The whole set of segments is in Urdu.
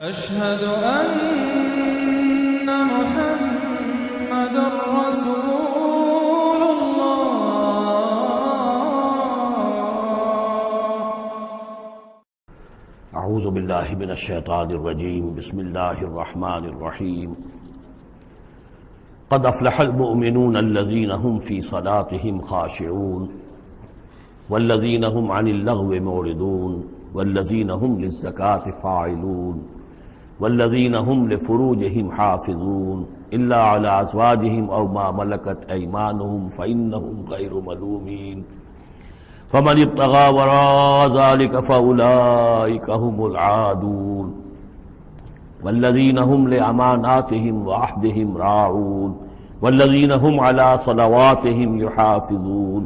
أشهد أن محمد رسول الله. اعوذ باللہ من الشیطان الرجیم. بسم اللہ الرحمن الرحیم. قد افلح المؤمنون الذین هم فی صلاتهم خاشعون والذین هم عن اللغو معرضون والذین هم للزکاة فاعلون والذین هم لفروجهم حافظون الا علی ازواجهم او ما ملکت ایمانهم فإنهم غیر ملومین فمن ابتغى وراء ذلك فأولئك هم العادون والذين هم لأماناتهم وعهدهم راعون والذين هم على صلواتهم يحافظون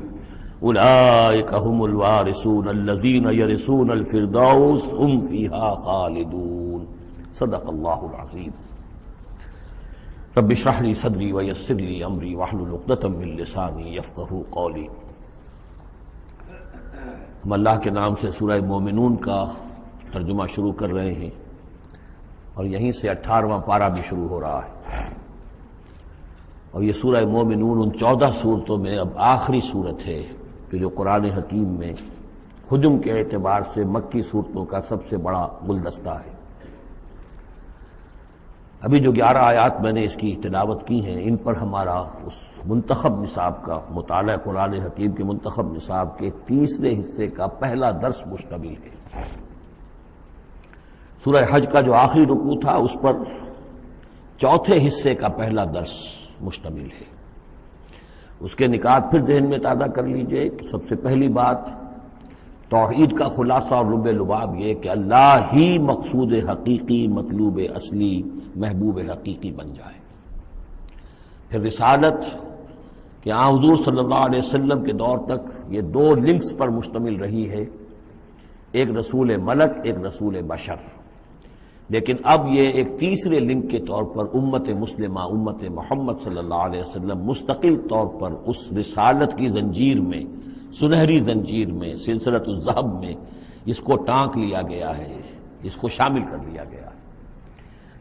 أولئك هم الوارثون الذين يرثون الفردوس هم فيها خالدون. صدق الله العظيم. رب اشرح لي صدري ويسر لي أمري واحلل عقدة من لساني يفقهوا قولي. ہم اللہ کے نام سے سورہ مومنون کا ترجمہ شروع کر رہے ہیں اور یہیں سے 18واں پارہ بھی شروع ہو رہا ہے، اور یہ سورہ مومنون ان 14 سورتوں میں اب آخری سورت ہے کہ جو قرآن حکیم میں حجم کے اعتبار سے مکی سورتوں کا سب سے بڑا گلدستہ ہے. ابھی جو 11 آیات میں نے اس کی تلاوت کی ہیں، ان پر ہمارا اس منتخب نصاب کا مطالعہ قرآن حکیم کے منتخب نصاب کے تیسرے حصے کا پہلا درس مشتمل ہے. سورہ حج کا جو آخری رکوع تھا اس پر چوتھے حصے کا پہلا درس مشتمل ہے. اس کے نکات پھر ذہن میں تازہ کر لیجئے کہ سب سے پہلی بات توحید کا خلاصہ اور لب لباب یہ کہ اللہ ہی مقصود حقیقی، مطلوب اصلی، محبوب حقیقی بن جائے. پھر رسالت کہ حضور صلی اللہ علیہ وسلم کے دور تک یہ 2 لنکس پر مشتمل رہی ہے، ایک رسول ملک، ایک رسول بشر. لیکن اب یہ ایک تیسرے لنک کے طور پر امت مسلمہ، امت محمد صلی اللہ علیہ وسلم مستقل طور پر اس رسالت کی زنجیر میں، سنہری زنجیر میں، سلسلۃ الذہب میں اس کو ٹانک لیا گیا ہے، اس کو شامل کر لیا گیا ہے.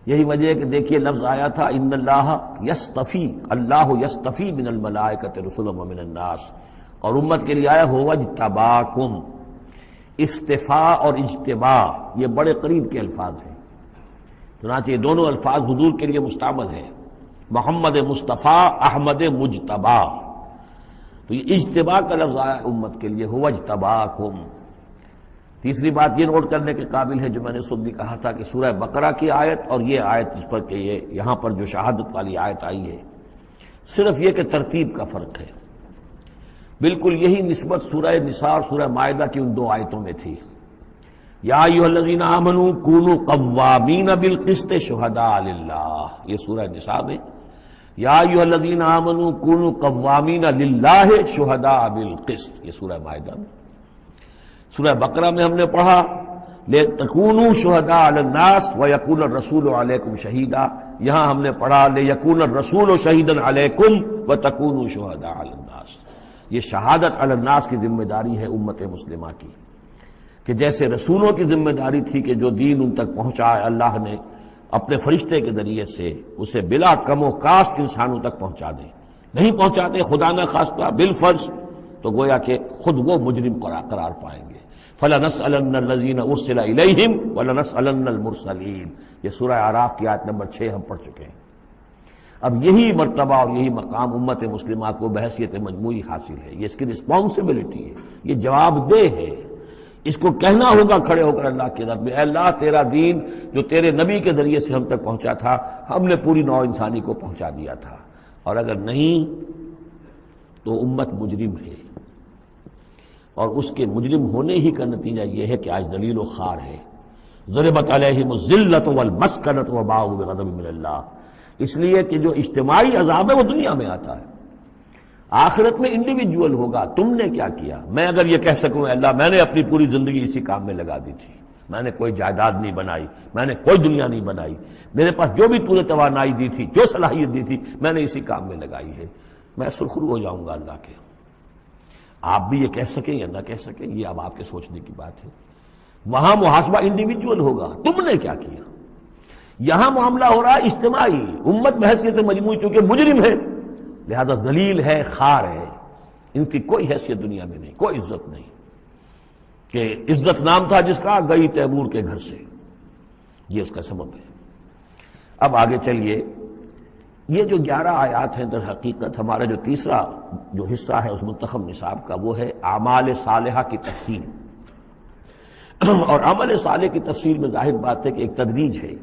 یہی وجہ ہے کہ دیکھیے لفظ آیا تھا ان اللہ یستفی، اللہ یستفی من الملائکۃ رسلا ومن الناس، اور امت کے لیے آیا هو اجتباکم. استفاء اور اجتباء یہ بڑے قریب کے الفاظ ہیں، چنانچہ یہ دونوں الفاظ حضور کے لیے مستعمل ہیں، محمد مصطفیٰ، احمد مجتبی. تو یہ اجتباء کا لفظ آیا امت کے لیے هو اجتباکم. تیسری بات یہ نوٹ کرنے کے قابل ہے جو میں نے صبح بھی کہا تھا کہ سورہ بقرہ کی آیت اور یہ آیت جس پر کہ یہ یہاں پر جو شہادت والی آیت آئی ہے، صرف یہ کہ ترتیب کا فرق ہے. بالکل یہی نسبت سورہ نساء اور سورہ مائدہ کی ان 2 آیتوں میں تھی. یا ایھا الذین آمنوا کونوا قوامین بالقسط شہداء للہ، یہ سورہ نساء میں. یا ایھا الذین آمنوا کونوا قوامین للہ شہداء بالقسط، یہ سورہ مائدہ میں. سورہ بقرہ میں ہم نے پڑھا لِتَكُونُوا شُهَدَاءَ عَلَى النَّاسِ وَيَكُونَ الرَّسُولُ عَلَيْكُمْ شَهِيدًا. یہاں ہم نے پڑھا لِيَكُونَ الرَّسُولُ شَهِيدًا عَلَيْكُمْ وَتَكُونُوا شُهَدَاءَ عَلَى النَّاسِ. یہ شہادت علی الناس کی ذمہ داری ہے امت مسلمہ کی، کہ جیسے رسولوں کی ذمہ داری تھی کہ جو دین ان تک پہنچائے اللہ نے اپنے فرشتے کے ذریعے سے اسے بلا کم و کاسٹ انسانوں تک پہنچا دیں. نہیں پہنچاتے خدا نہ خواستہ بالفرض تو گویا کہ خود وہ مجرم قرار پائیں گے. فَلَنَسْأَلَنَّ الَّذِينَ أُرْسِلَ إِلَيْهِمْ وَلَنَسْأَلَنَّ الْمُرْسَلِينَ. یہ سورہ اعراف کی آیت نمبر 6 ہم پڑھ چکے ہیں. اب یہی مرتبہ اور یہی مقام امت مسلمہ کو بحیثیت مجموعی حاصل ہے. یہ اس کی رسپانسبلٹی ہے، یہ جواب دہ ہے. اس کو کہنا ہوگا کھڑے ہو کر اللہ کی رب میں، اے اللہ تیرا دین جو تیرے نبی کے ذریعے سے ہم تک پہنچا تھا، ہم نے پوری نوع انسانی کو پہنچا دیا تھا، اور اگر نہیں تو امت مجرم ہے. اور اس کے مجرم ہونے ہی کا نتیجہ یہ ہے کہ آج ذلیل و خوار ہے. ضربت علیہم الذلۃ والمسکنۃ وباؤوا بغضب من اللہ. اس لیے کہ جو اجتماعی عذاب ہے وہ دنیا میں آتا ہے، آخرت میں انڈیویجول ہوگا. تم نے کیا کیا؟ میں اگر یہ کہہ سکوں اللہ میں نے اپنی پوری زندگی اسی کام میں لگا دی تھی، میں نے کوئی جائیداد نہیں بنائی، میں نے کوئی دنیا نہیں بنائی، میرے پاس جو بھی تُونے توانائی دی تھی، جو صلاحیت دی تھی، میں نے اسی کام میں لگائی ہے، میں سرخرو ہو جاؤں گا اللہ کے. آپ بھی یہ کہہ سکیں یا نہ کہہ سکیں یہ اب آپ کے سوچنے کی بات ہے. وہاں محاسبہ انڈیویجول ہوگا، تم نے کیا کیا. یہاں معاملہ ہو رہا ہے اجتماعی، امت بحیثیت مجموعی چونکہ مجرم ہے لہذا ذلیل ہے، خار ہے، ان کی کوئی حیثیت دنیا میں نہیں، کوئی عزت نہیں، کہ عزت نام تھا جس کا گئی تیمور کے گھر سے، یہ اس کا سبب ہے۔ اب آگے چلیے، یہ جو 11 آیات ہیں در حقیقت ہمارا جو تیسرا جو حصہ ہے اس منتخب نصاب کا، وہ ہے اعمال صالحہ کی تفصیل۔ اور عمل صالح کی تفصیل میں ظاہر بات ہے کہ ایک تدریج ہے۔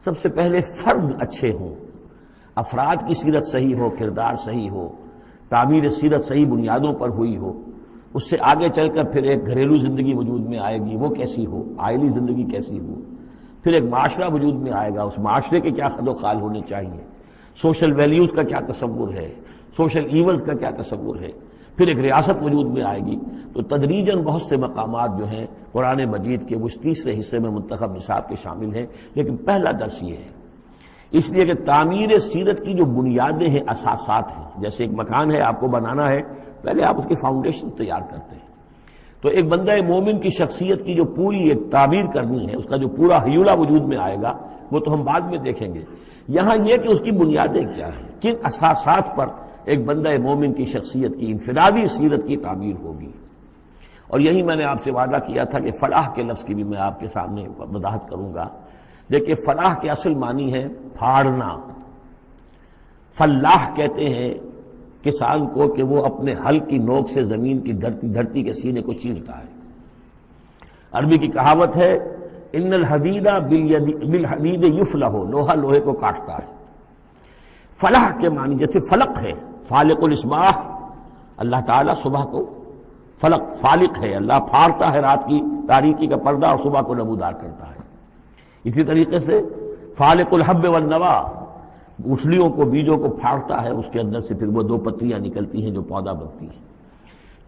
سب سے پہلے فرد اچھے ہوں، افراد کی سیرت صحیح ہو، کردار صحیح ہو، تعمیر سیرت صحیح بنیادوں پر ہوئی ہو، اس سے آگے چل کر پھر ایک گھریلو زندگی وجود میں آئے گی، وہ کیسی ہو، عائلی زندگی کیسی ہو، پھر ایک معاشرہ وجود میں آئے گا، اس معاشرے کے کیا خد و خال ہونے چاہیے، سوشل ویلیوز کا کیا تصور ہے، سوشل ایونز کا کیا تصور ہے، پھر ایک ریاست وجود میں آئے گی۔ تو تدریجاً بہت سے مقامات جو ہیں قرآن مجید کے اس تیسرے حصے میں منتخب نصاب کے شامل ہیں، لیکن پہلا درس یہ ہے، اس لیے کہ تعمیر سیرت کی جو بنیادیں ہیں، اساسات ہیں، جیسے ایک مکان ہے آپ کو بنانا ہے، پہلے آپ اس کی فاؤنڈیشن تیار کرتے ہیں، تو ایک بندہ مومن کی شخصیت کی جو پوری ایک تعمیر کرنی ہے، اس کا جو پورا حیولہ وجود میں آئے گا وہ تو ہم بعد میں دیکھیں گے۔ یہاں یہ کہ اس کی بنیادیں کیا ہیں، کن اساسات پر ایک بندہ مومن کی شخصیت کی انفرادی سیرت کی تعمیر ہوگی۔ اور یہی میں نے آپ سے وعدہ کیا تھا کہ فلاح کے لفظ کی بھی میں آپ کے سامنے وضاحت کروں گا۔ دیکھیے فلاح کے اصل معنی ہے پھاڑنا۔ فلاح کہتے ہیں کسان کو کہ وہ اپنے ہل کی نوک سے زمین کی دھرتی کے سینے کو چیرتا ہے۔ عربی کی کہاوت ہے ان الحدید بالحدید یفلح، لوہا لوہے کو کاٹتا ہے۔ فلاح کے معنی جیسے فلق ہے، فالق الاسباح، اللہ تعالیٰ صبح کو فلق فالق ہے، اللہ پھاڑتا ہے رات کی تاریکی کا پردہ اور صبح کو نمودار کرتا ہے۔ اسی طریقے سے فالق الحب والنوا، گٹھلیوں کو بیجوں کو پھاڑتا ہے، اس کے اندر سے پھر وہ 2 پتیاں نکلتی ہیں جو پودا بنتی ہیں۔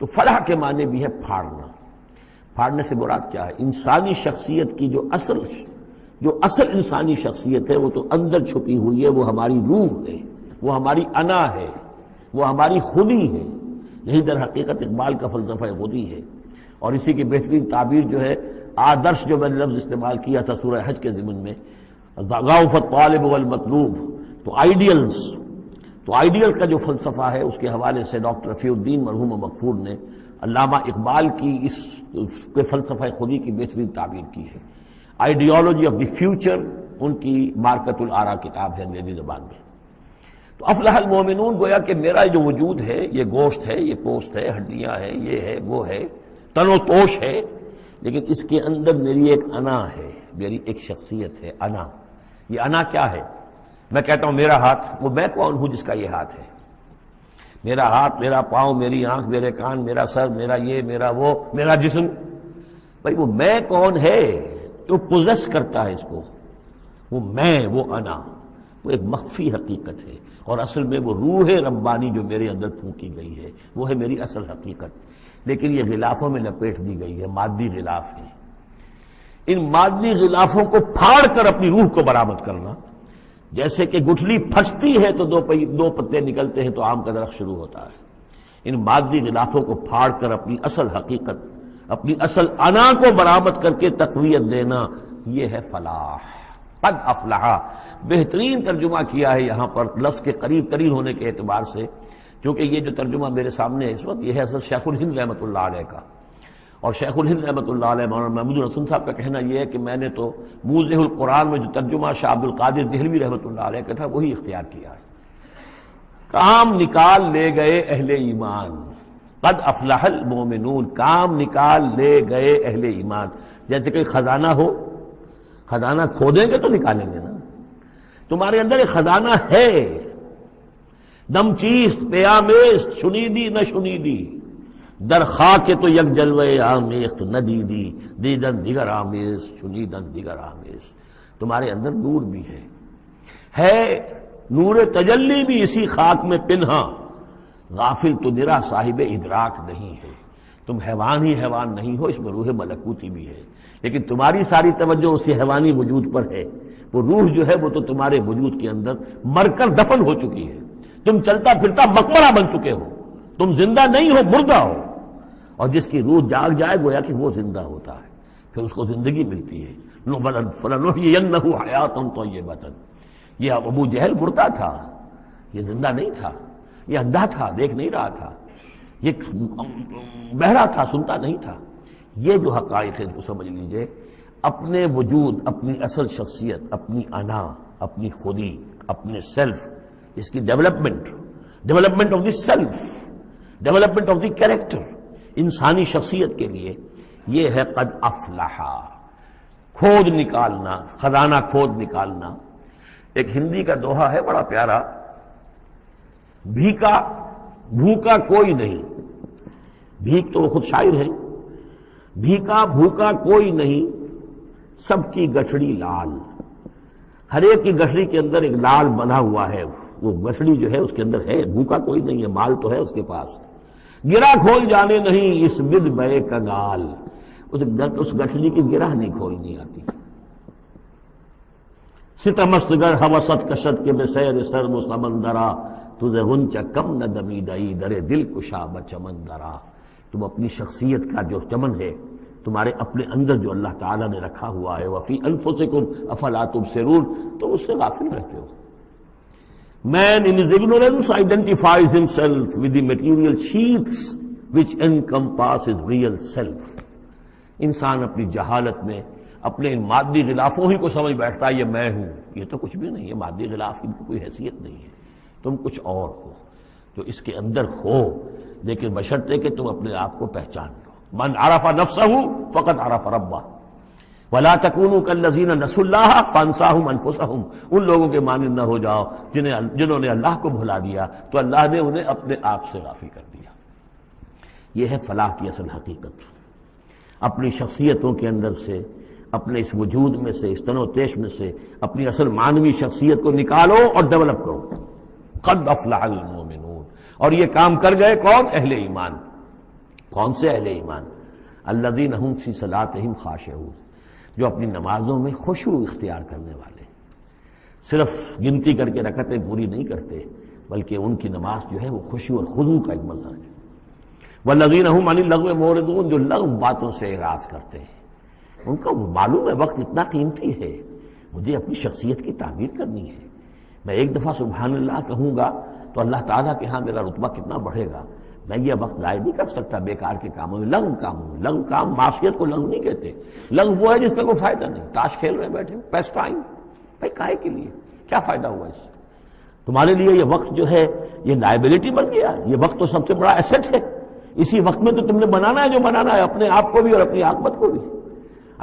تو فلاح کے معنی بھی ہے پھاڑنا۔ پھاڑنے سے مراد کیا ہے؟ انسانی شخصیت کی جو اصل انسانی شخصیت ہے وہ تو اندر چھپی ہوئی ہے، وہ ہماری روح ہے، وہ ہماری انا ہے، وہ ہماری خودی ہے۔ یہی در حقیقت اقبال کا فلسفہ خودی ہے۔ اور اسی کی بہترین تعبیر جو ہے آدرش، جو میں نے لفظ استعمال کیا تھا سورہ حج کے ضمن میں، ضعف الطالب والمطلوب، تو آئیڈیلز کا جو فلسفہ ہے اس کے حوالے سے ڈاکٹر رفیع الدین مرحوم مغفور نے علامہ اقبال کی اس کے فلسفہ خودی کی بہترین تعبیر کی ہے۔ آئیڈیالوجی آف دی فیوچر ان کی مارکت الآراء کتاب ہے انگریزی زبان میں۔ تو افلح المومنون، گویا کہ میرا جو وجود ہے یہ گوشت ہے، یہ پوست ہے، ہڈیاں ہیں، یہ ہے، وہ ہے، تن و توش ہے، لیکن اس کے اندر میری ایک انا ہے، میری ایک شخصیت ہے، انا۔ یہ انا کیا ہے؟ میں کہتا ہوں میرا ہاتھ، وہ میں کون ہوں جس کا یہ ہاتھ ہے؟ میرا ہاتھ، میرا پاؤں، میری آنکھ، میرے کان، میرا سر، میرا یہ، میرا وہ، میرا جسم، بھائی وہ میں کون ہے جو پوزیس کرتا ہے اس کو؟ وہ میں، وہ انا، وہ ایک مخفی حقیقت ہے، اور اصل میں وہ روح ربانی جو میرے اندر پھونکی گئی ہے وہ ہے میری اصل حقیقت، لیکن یہ غلافوں میں لپیٹ دی گئی ہے، مادی غلاف ہے۔ ان مادی غلافوں کو پھاڑ کر اپنی روح کو برآمد کرنا، جیسے کہ گٹھلی پھٹتی ہے تو 2 پتے نکلتے ہیں تو آم کا درخت شروع ہوتا ہے، ان مادی غلافوں کو پھاڑ کر اپنی اصل حقیقت، اپنی اصل انا کو برآمد کر کے تقویت دینا، یہ ہے فلاح۔ قد افلح، بہترین ترجمہ کیا ہے یہاں پر لفظ کے قریب ترین ہونے کے اعتبار سے، کیونکہ یہ جو ترجمہ میرے سامنے ہے اس وقت یہ ہے اصل شیخ الہند رحمۃ اللہ علیہ کا، اور شیخ الہند رحمۃ اللہ علیہ مولانا محمود الحسن صاحب کا کہنا یہ ہے کہ میں نے تو موضح القرآن میں جو ترجمہ شاہ عبد القادر دہلوی رحمۃ اللہ علیہ کا تھا وہی اختیار کیا ہے۔ کام نکال لے گئے اہل ایمان، قد افلح المومنون، کام نکال لے گئے اہل ایمان، جیسے کہ خزانہ ہو، خزانہ کھودیں گے تو نکالیں گے نا، تمہارے اندر ایک خزانہ ہے، دم چیست پیامیست، شنیدی نہ شنیدی، در خاک تو یک جلوے آمیخت نہ دیدی، دیدن دیگر آمیز، شنیدن دیگر آمیز، تمہارے اندر نور بھی ہے نور تجلی بھی اسی خاک میں پنہاں، غافل تو نرا صاحب ادراک نہیں ہے، تم حیوان ہی حیوان نہیں ہو، اس میں روح ملکوتی بھی ہے، لیکن تمہاری ساری توجہ اسی حیوانی وجود پر ہے، وہ روح جو ہے وہ تو تمہارے وجود کے اندر مر کر دفن ہو چکی ہے، تم چلتا پھرتا مقبرہ بن چکے ہو، تم زندہ نہیں ہو، مردہ ہو، اور جس کی روح جاگ جائے گویا کہ وہ زندہ ہوتا ہے، پھر اس کو زندگی ملتی ہے۔ فَلَنُحْيِيَنَّهُ حَيَاةً طَيِّبَةً۔ یہ ابو جہل مردہ تھا، یہ زندہ نہیں تھا، یہ اندھا تھا، دیکھ نہیں رہا تھا، یہ بہرا تھا، سنتا نہیں تھا۔ یہ جو حقائق ہے اس کو سمجھ لیجئے، اپنے وجود، اپنی اصل شخصیت، اپنی انا، اپنی خودی، اپنے سیلف، اس کی development of the self, development of the character, انسانی شخصیت کے لیے یہ ہے قد افلح، کھود نکالنا، خزانہ کھود نکالنا۔ ایک ہندی کا دوہا ہے بڑا پیارا، بھوکا کوئی نہیں، بھیک تو وہ خود شاعر ہے، بھوکا کوئی نہیں، سب کی گٹھڑی لال۔ ہر ایک کی گٹھڑی کے اندر ایک لال بنا ہوا ہے، وہ گٹھڑی جو ہے اس کے اندر ہے، بھوکا کوئی نہیں ہے، مال تو ہے اس کے پاس۔ گرہ کھول جانے نہیں اس بد بے کنگال، اس گٹھڑی کی گرہ نہیں کھولنی آتی۔ ستمست گر حوست کشت کے بے سیر سرم و سمندرا، تجھے غنچہ کم نہ دمیدئی درے دل کشا بچمندرا۔ تم اپنی شخصیت کا جو چمن ہے تمہارے اپنے اندر جو اللہ تعالیٰ نے رکھا ہوا ہے، وفی انفسکم افلا تبصرون، تم اس سے غافل رہتے ہو۔ Man in his ignorance identifies himself with the material sheaths which encompass his real self۔ انسان اپنی جہالت میں اپنے ان مادی غلافوں ہی کو سمجھ بیٹھتا ہے یہ میں ہوں، یہ تو کچھ بھی نہیں ہے، مادی غلاف ان کی کوئی حیثیت نہیں ہے، تم کچھ اور ہو جو اس کے اندر ہو، لیکن بشرطے کہ تم اپنے آپ کو پہچان لو۔ من عرف نفسہ فقد عرف ربہ ولا تکونوا کالذین نسوا اللہ فانساہم انفسہم۔ ان لوگوں کے مانند نہ ہو جاؤ جنہوں نے اللہ کو بھلا دیا تو اللہ نے انہیں اپنے آپ سے غافل کر دیا۔ یہ ہے فلاح کی اصل حقیقت۔ اپنی شخصیتوں کے اندر سے، اپنے اس وجود میں سے، اس تن و تیش میں سے اپنی اصل معنوی شخصیت کو نکالو اور ڈیولپ کرو۔ قد افلح المؤمنون۔ اور یہ کام کر گئے کون؟ اہل ایمان۔ کون سے اہل ایمان؟ الذین هم فی صلاتہم خاشعون، جو اپنی نمازوں میں خشوع اختیار کرنے والے، صرف گنتی کر کے رکعتیں پوری نہیں کرتے بلکہ ان کی نماز جو ہے وہ خشوع اور خضوع کا ایک مظہر ہے۔ والذین هم عن اللغو معرضون، جو لغو باتوں سے اعراض کرتے ہیں، ان کا معلوم ہے وقت اتنا قیمتی ہے، مجھے اپنی شخصیت کی تعمیر کرنی ہے، میں ایک دفعہ سبحان اللہ کہوں گا تو اللہ تعالیٰ کے ہاں میرا رتبہ کتنا بڑھے گا، میں یہ وقت ضائع نہیں کر سکتا بیکار کے کاموں میں، لغو کاموں میں۔ لغو کام، معصیت کو لغو نہیں کہتے، لغو وہ ہے جس کا کوئی فائدہ نہیں، تاش کھیل رہے بیٹھے، پیس ٹائم، بھائی کاہے کے لیے، کیا فائدہ ہوا اس سے؟ تمہارے لیے یہ وقت جو ہے یہ لائبلٹی بن گیا، یہ وقت تو سب سے بڑا ایسٹ ہے، اسی وقت میں تو تم نے بنانا ہے جو بنانا ہے، اپنے آپ کو بھی اور اپنی عاقبت کو بھی۔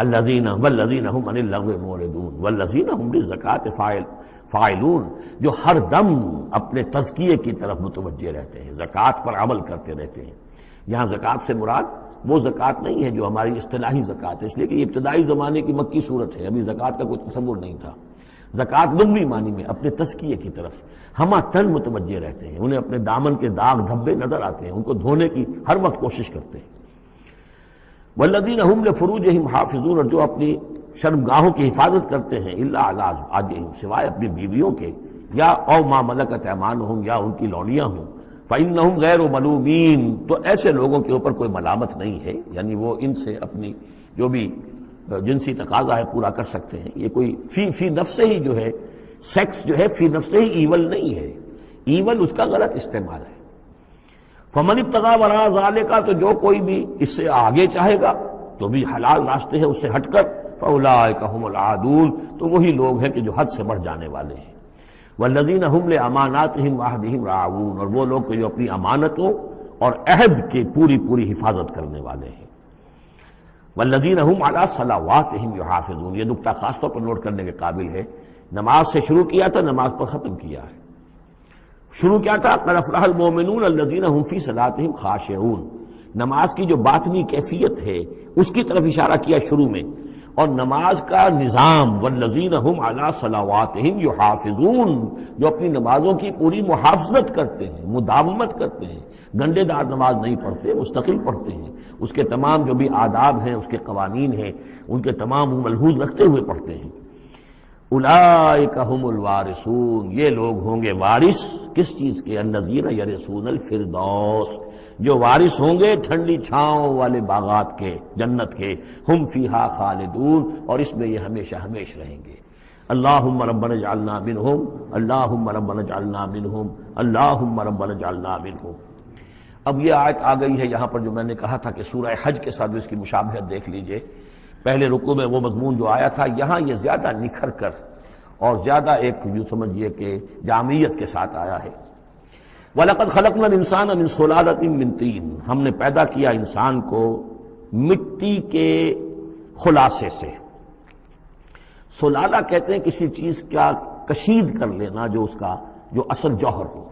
الذین هم عن اللغو معرضون والذین هم للزکاۃ فاعلون، جو ہر دم اپنے تزکیے کی طرف متوجہ رہتے ہیں، زکوٰۃ پر عمل کرتے رہتے ہیں۔ یہاں زکوٰۃ سے مراد وہ زکوٰۃ نہیں ہے جو ہماری اصطلاحی زکوٰۃ ہے، اس لیے کہ یہ ابتدائی زمانے کی مکی صورت ہے، ابھی زکوٰۃ کا کوئی تصور نہیں تھا۔ زکوٰۃ لغوی معنی میں اپنے تزکیے کی طرف ہمہ تن متوجہ رہتے ہیں، انہیں اپنے دامن کے داغ دھبے نظر آتے ہیں، ان کو دھونے کی ہر وقت کوشش کرتے ہیں۔ والذین هم لفروجہم حافظون، اور جو اپنی شرمگاہوں کی حفاظت کرتے ہیں، الا علی ازواجہم، سوائے اپنی بیویوں کے، یا او ما ملکت ایمانہم، یا ان کی لونیاں ہوں، فإنہم غیر ملومین، تو ایسے لوگوں کے اوپر کوئی ملامت نہیں ہے، یعنی وہ ان سے اپنی جو بھی جنسی تقاضا ہے پورا کر سکتے ہیں۔ یہ کوئی فی نفس ہی جو ہے، سیکس جو ہے فی نفس ہی ایول نہیں ہے، ایول اس کا غلط استعمال ہے۔ فمن ابتغى وراء ذلك، تو جو کوئی بھی اس سے آگے چاہے گا، جو بھی حلال راستے ہیں اس سے ہٹ کر، فاولئک هم العادون، تو وہی لوگ ہیں کہ جو حد سے بڑھ جانے والے ہیں۔ والذین هم لاماناتهم وعهدهم راعون، اور وہ لوگ کہ جو اپنی امانتوں اور عہد کی پوری پوری حفاظت کرنے والے ہیں۔ والذین هم علی صلواتهم یحافظون، یہ نقطہ خاص طور پر نوٹ کرنے کے قابل ہے، نماز سے شروع کیا تھا، نماز پر ختم کیا ہے۔ شروع کیا تھا قد افلح المؤمنون الذین هم فی صلاتہم خاشعون، نماز کی جو باطنی کیفیت ہے اس کی طرف اشارہ کیا شروع میں، اور نماز کا نظام والذین هم علی صلواتہم یحافظون، جو اپنی نمازوں کی پوری محافظت کرتے ہیں، مداومت کرتے ہیں، گنڈے دار نماز نہیں پڑھتے، مستقل پڑھتے ہیں، اس کے تمام جو بھی آداب ہیں، اس کے قوانین ہیں، ان کے تمام ملحوظ رکھتے ہوئے پڑھتے ہیں۔ اولئک هم الوارثون، یہ لوگ ہوں گے وارث کس چیز کے؟ الذین یرثون الفردوس، جو وارث ہوں گے ٹھنڈی چھاؤں والے باغات کے، جنت کے، ہم فیہا خالدون، اور اس میں یہ ہمیشہ ہمیش رہیں گے۔ اللہم ربنا اجعلنا منہم، اللہم ربنا اجعلنا منہم، اللہم ربنا اجعلنا منہم۔ اب یہ آیت آ گئی ہے یہاں پر جو میں نے کہا تھا کہ سورہ حج کے ساتھ اس کی مشابہت دیکھ لیجئے۔ پہلے رکوع میں وہ مضمون جو آیا تھا، یہاں یہ زیادہ نکھر کر اور زیادہ ایک یوں سمجھیے کہ جامعیت کے ساتھ آیا ہے۔ وَلَقَدْ خَلَقْنَا الْإِنسَانَ مِنْ صُلَالَةٍ مِّن طِينٍ، ہم نے پیدا کیا انسان کو مٹی کے خلاصے سے۔ سلالہ کہتے ہیں کسی چیز کا کشید کر لینا جو اس کا جو اصل جوہر ہو۔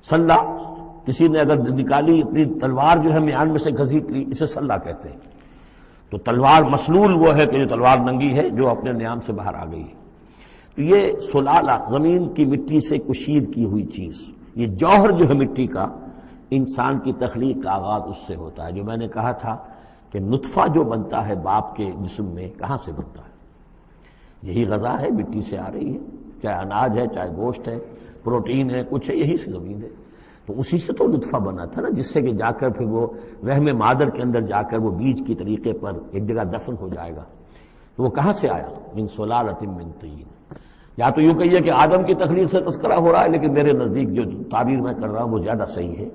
سلہ کسی نے اگر نکالی اپنی تلوار جو ہے میان میں سے گھسیٹ لی، اسے سلہ کہتے ہیں۔ تو تلوار مسلول وہ ہے کہ جو تلوار ننگی ہے جو اپنے نیام سے باہر آ گئی ہے۔ تو یہ سلالہ زمین کی مٹی سے کشید کی ہوئی چیز، یہ جوہر جو ہے مٹی کا، انسان کی تخلیق کا آغاز اس سے ہوتا ہے۔ جو میں نے کہا تھا کہ نطفہ جو بنتا ہے باپ کے جسم میں، کہاں سے بنتا ہے؟ یہی غذا ہے، مٹی سے آ رہی ہے، چاہے اناج ہے، چاہے گوشت ہے، پروٹین ہے، کچھ ہے، یہی سے زمین ہے۔ تو اسی سے تو نطفہ بنا تھا نا، جس سے کہ جا کر پھر وہ رحم مادر کے اندر جا کر وہ بیج کی طریقے پر ایک جگہ دفن ہو جائے گا۔ تو وہ کہاں سے آیا؟ من صلالۃ من طین۔ یا تو یوں کہیے کہ آدم کی تخلیق سے تذکرہ ہو رہا ہے، لیکن میرے نزدیک جو تعبیر میں کر رہا ہوں وہ زیادہ صحیح ہے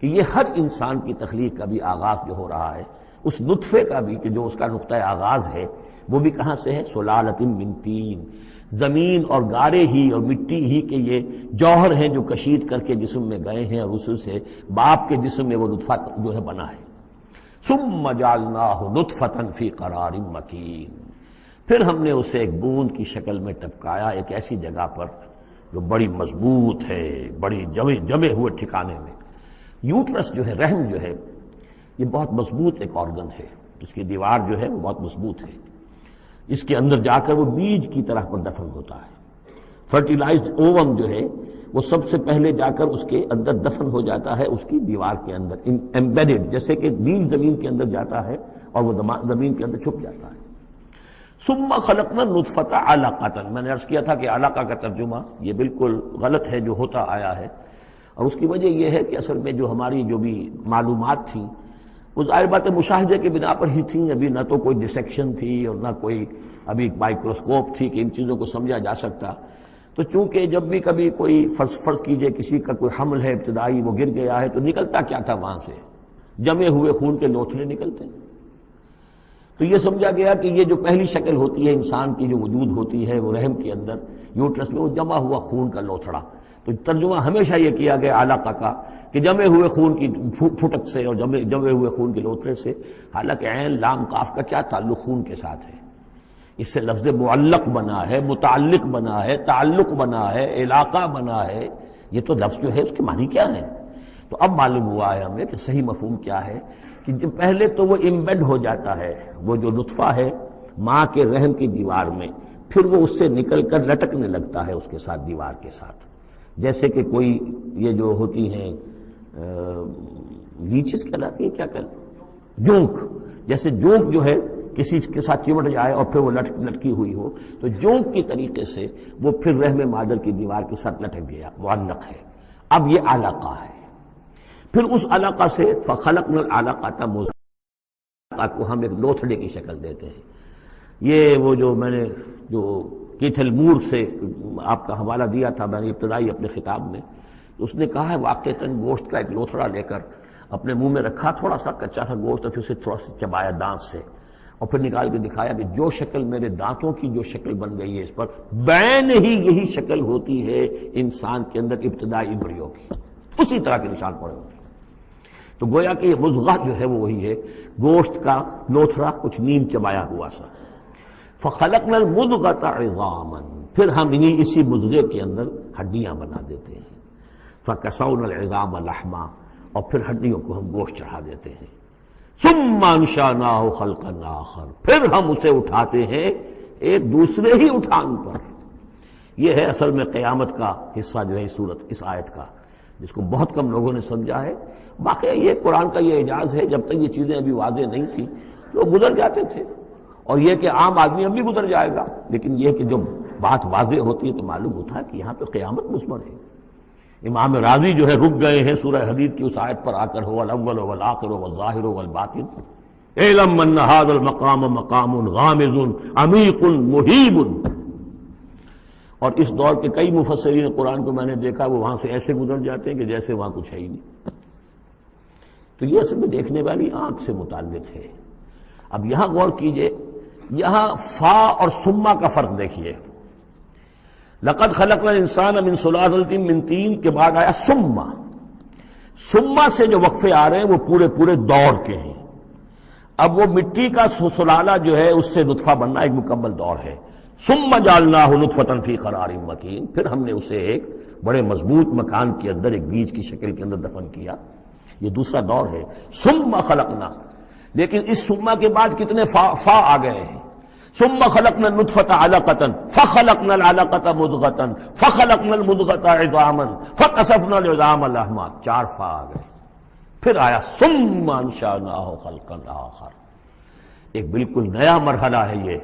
کہ یہ ہر انسان کی تخلیق کا بھی آغاز جو ہو رہا ہے، اس نطفے کا بھی کہ جو اس کا نقطہ آغاز ہے، وہ بھی کہاں سے ہے؟ صلالۃ من طین۔ زمین اور گارے ہی اور مٹی ہی کے یہ جوہر ہیں جو کشید کر کے جسم میں گئے ہیں، اور اس سے باپ کے جسم میں وہ نطفہ جو ہے بنا ہے۔ ثم جعلناہ نطفۃ فی قرار مکین، پھر ہم نے اسے ایک بوند کی شکل میں ٹپکایا ایک ایسی جگہ پر جو بڑی مضبوط ہے، بڑی جمے ہوئے ٹھکانے میں۔ یوٹرس جو ہے، رحم جو ہے، یہ بہت مضبوط ایک آرگن ہے، اس کی دیوار جو ہے وہ بہت مضبوط ہے۔ اس کے اندر جا کر وہ بیج کی طرح پر دفن ہوتا ہے۔ فرٹیلائزڈ اووم جو ہے وہ سب سے پہلے جا کر اس کے اندر دفن ہو جاتا ہے، اس کی دیوار کے اندر ایمبیڈڈ، جیسے کہ بیج زمین کے اندر جاتا ہے اور وہ زمین کے اندر چھپ جاتا ہے۔ ثم خلقنا النطفۃ علقۃ، میں نے عرض کیا تھا کہ علقہ کا ترجمہ یہ بالکل غلط ہے جو ہوتا آیا ہے، اور اس کی وجہ یہ ہے کہ اصل میں جو ہماری جو بھی معلومات تھیں وہ ظاہر بات مشاہدے کے بنا پر ہی تھیں، ابھی نہ تو کوئی ڈسیکشن تھی اور نہ کوئی ابھی مائکروسکوپ تھی کہ ان چیزوں کو سمجھا جا سکتا۔ تو چونکہ جب بھی کبھی کوئی فرض کیجئے کسی کا کوئی حمل ہے ابتدائی، وہ گر گیا ہے، تو نکلتا کیا تھا وہاں سے؟ جمے ہوئے خون کے لوتھڑے نکلتے ہیں۔ تو یہ سمجھا گیا کہ یہ جو پہلی شکل ہوتی ہے انسان کی جو وجود ہوتی ہے وہ رحم کے اندر یوٹرس میں، وہ جمع ہوا خون کا لوتھڑا۔ تو ترجمہ ہمیشہ یہ کیا گیا علقہ کا کہ جمے ہوئے خون کی پھٹک سے اور جمے ہوئے خون کے لوتھڑے سے، حالانکہ عین لام قاف کا کیا تعلق خون کے ساتھ ہے؟ اس سے لفظ معلق بنا ہے، متعلق بنا ہے، تعلق بنا ہے، علاقہ بنا ہے۔ یہ تو لفظ جو ہے اس کے معنی کیا ہے؟ تو اب معلوم ہوا ہے ہمیں کہ صحیح مفہوم کیا ہے کہ جب پہلے تو وہ امبیڈ ہو جاتا ہے، وہ جو نطفہ ہے ماں کے رحم کی دیوار میں، پھر وہ اس سے نکل کر لٹکنے لگتا ہے اس کے ساتھ، دیوار کے ساتھ، جیسے کہ کوئی یہ جو ہوتی ہیں لیچز کہلاتی ہیں، کیا کہلاتی، جونک، جیسے جونک جو ہے کسی کے ساتھ چمٹ جائے اور پھر وہ لٹکی ہوئی ہو، تو جونک کی طریقے سے وہ پھر رحم مادر کی دیوار کے ساتھ لٹک گیا، معلق ہے۔ اب یہ علقہ ہے، پھر اس علقہ سے فخلقنا العلقۃ مضغۃ کو ہم ایک لوتھڑے کی شکل دیتے ہیں۔ یہ وہ جو میں نے جو کیتھل مور سے آپ کا حوالہ دیا تھا میں نے ابتدائی اپنے خطاب میں، اس نے کہا ہے واقعتاً گوشت کا ایک لوتھڑا لے کر اپنے منہ میں رکھا، تھوڑا سا کچا سا گوشت، اور پھر اسے تھوڑا سا چبایا دانت سے، اور پھر نکال کے دکھایا کہ جو شکل میرے دانتوں کی جو شکل بن گئی ہے اس پر بین ہی یہی شکل ہوتی ہے انسان کے اندر ابتدائی امبریو کی، اسی طرح کے نشان پڑے ہوتے ہیں۔ تو گویا کہ یہ مضغہ جو ہے وہ وہی ہے، گوشت کا لوتھڑا کچھ نیم چبایا ہوا سا۔ فخلقنا المضغۃ عظاما، پھر ہم اسی مضغے کے اندر ہڈیاں بنا دیتے ہیں۔ فکسونا العظام لحما، اور پھر ہڈیوں کو ہم گوشت چڑھا دیتے ہیں۔ ثم انشأناہ خلقا آخر، پھر ہم اسے اٹھاتے ہیں ایک دوسرے ہی اٹھان پر۔ یہ ہے اصل میں قیامت کا حصہ جو ہے اس آیت کا، جس کو بہت کم لوگوں نے سمجھا ہے۔ باقی یہ قرآن کا یہ اعجاز ہے، جب تک یہ چیزیں ابھی واضح نہیں تھیں لوگ گزر جاتے تھے، اور یہ کہ عام آدمی اب بھی گزر جائے گا، لیکن یہ کہ جب بات واضح ہوتی ہے تو معلوم ہوتا ہے کہ یہاں پہ قیامت مثمر ہے، امام راضی جو ہے رک گئے ہیں سورہ حدید کی اس آیت پر آ کر، هو الاول والآخر والظاہر والباطن اعلم ان هذا المقام مقام غامض عمیق مہیب. اور اس دور کے کئی مفسرین قرآن کو میں نے دیکھا وہ وہاں سے ایسے گزر جاتے ہیں کہ جیسے وہاں کچھ ہے ہی نہیں. تو یہ اصل میں دیکھنے والی آنکھ سے متعلق ہے. اب یہاں غور کیجئے، یہاں فا اور سما کا فرق دیکھیے. لقد خلقنا الانسان من سلالۃ من طین کے بعد آیا سما. سما سے جو وقفے آ رہے ہیں وہ پورے پورے دور کے ہیں. اب وہ مٹی کا سلالہ جو ہے اس سے نطفہ بننا ایک مکمل دور ہے. ثم جعلناہ نطفۃ فی قرار مکین، پھر ہم نے اسے ایک بڑے مضبوط مکان کے اندر ایک بیج کی شکل کے اندر دفن کیا. یہ دوسرا دور ہے. ثم خلقنا، لیکن اس ثم کے بعد کتنے فا آ گئے ہیں. ثم خلقنا النطفۃ علقۃ فخلقنا العلقۃ مضغۃ فخلقنا المضغۃ عظاما فکسونا العظام لحما، 4 فا آ گئے. پھر آیا ثم انشأناہ خلقا آخر، ایک بالکل نیا مرحلہ ہے یہ.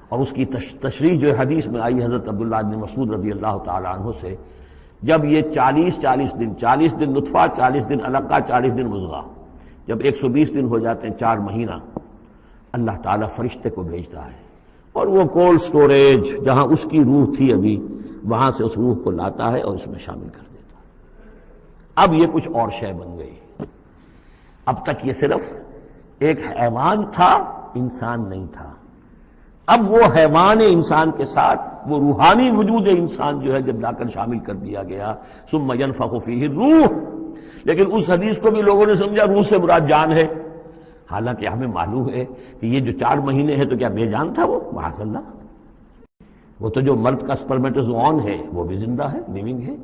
اور اس کی تشریح جو حدیث میں آئی حضرت عبداللہ بن مسعود رضی اللہ تعالی عنہ سے، جب یہ 40 دن نطفہ، 40 دن علقہ، 40 دن مضغہ، جب 120 دن ہو جاتے ہیں، 4 مہینہ، اللہ تعالیٰ فرشتے کو بھیجتا ہے اور وہ کولڈ سٹوریج جہاں اس کی روح تھی ابھی، وہاں سے اس روح کو لاتا ہے اور اس میں شامل کر دیتا ہے. اب یہ کچھ اور شے بن گئی. اب تک یہ صرف ایک حیوان تھا، انسان نہیں تھا. اب وہ حیوان انسان کے ساتھ وہ روحانی وجود انسان جو ہے جب لا کر شامل کر دیا گیا، ثم ينفخ فیہ الروح. لیکن اس حدیث کو بھی لوگوں نے سمجھا روح سے مراد جان ہے، حالانکہ ہمیں معلوم ہے کہ یہ جو 4 مہینے ہے تو کیا بے جان تھا وہ؟ معاذ اللہ. وہ تو جو مرد کا سپرمیٹوزوون ہے وہ بھی زندہ ہے، لیونگ ہے.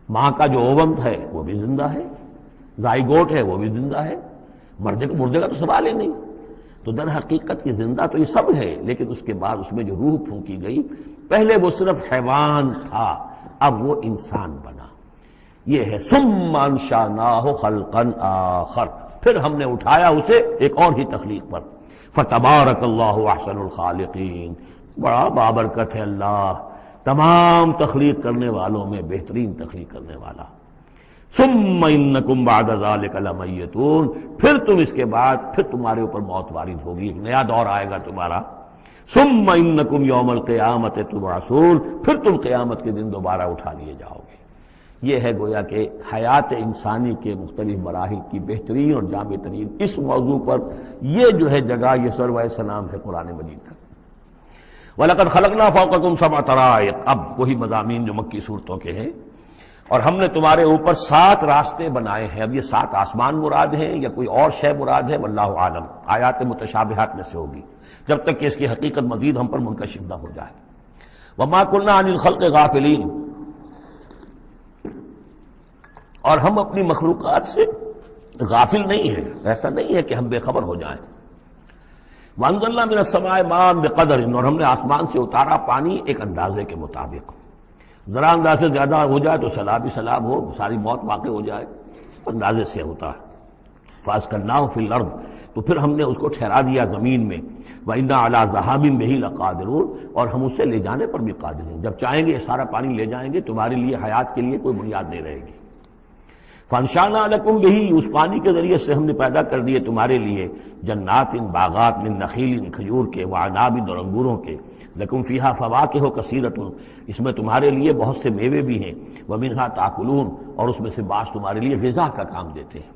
ماں کا جو اووم ہے وہ بھی زندہ ہے، زائگوٹ ہے وہ بھی زندہ ہے. مردے کا تو سوال ہی نہیں. تو در حقیقت یہ زندہ تو یہ سب ہے، لیکن اس کے بعد اس میں جو روح پھونکی گئی، پہلے وہ صرف حیوان تھا، اب وہ انسان بنا. یہ ہے ثم انشأناہ خلقا آخر، پھر ہم نے اٹھایا اسے ایک اور ہی تخلیق پر. فتبارک اللہ احسن الخالقین، بڑا بابرکت ہے اللہ تمام تخلیق کرنے والوں میں بہترین تخلیق کرنے والا. ثم انکم بعد ذلک لمیتون، پھر تم اس کے بعد پھر تمہارے اوپر موت وارد ہوگی، ایک نیا دور آئے گا تمہارا. ثم انکم یوم القیامت تبعثون، پھر تم قیامت کے دن دوبارہ اٹھا لیے جاؤ گے. یہ ہے گویا کہ حیات انسانی کے مختلف مراحل کی بہترین اور جامع ترین. اس موضوع پر یہ جو ہے جگہ، یہ سروائے سلام ہے قرآن مجید کا. وَلَقَدْ خَلَقْنَا فَوْقَكُمْ سَبْعَ طَرَائِقَ، اب وہی مضامین جو مکی صورتوں کے ہیں. اور ہم نے تمہارے اوپر 7 راستے بنائے ہیں. اب یہ 7 آسمان مراد ہیں یا کوئی اور شے مراد ہے، واللہ عالم. آیات متشابہات میں سے ہوگی جب تک کہ اس کی حقیقت مزید ہم پر منکشف نہ ہو جائے. وَمَا كُنَّا عَنِ الْخَلْقِ غَافِلِينَ، اور ہم اپنی مخلوقات سے غافل نہیں ہیں، ایسا نہیں ہے کہ ہم بے خبر ہو جائیں. وَأَنزَلْنَا مِنَ السَّمَاءِ مَاءً بِقَدَرٍ، اور ہم نے آسمان سے اتارا پانی ایک اندازے کے مطابق. ذرا اندازے سے زیادہ ہو جائے تو سیلاب ہی سیلاب ہو، ساری موت واقع ہو جائے، اندازے سے ہوتا ہے. فَأَسْكَنَّاهُ فِي الْأَرْضِ، تو پھر ہم نے اس کو ٹھہرا دیا زمین میں. وَإِنَّا عَلَىٰ ذَهَابٍ بِهِ لَقَادِرُونَ، اور ہم اسے لے جانے پر بھی قادر ہیں. جب چاہیں گے یہ سارا پانی لے جائیں گے، تمہارے لیے حیات کے لیے کوئی بنیاد نہیں رہے گی. فَأَنشَأْنَا لَكُمْ بِهِ، اس پانی کے ذریعے سے ہم نے پیدا کر دیے تمہارے لیے جنات، باغات، من نخیل، کھجور کے، وعناب، اور انگوروں کے. لکم فیہا فواکہ کثیرۃ، اس میں تمہارے لیے بہت سے میوے بھی ہیں. ومنہا تاکلون، اور اس میں سے بعض تمہارے لیے غذا کا کام دیتے ہیں.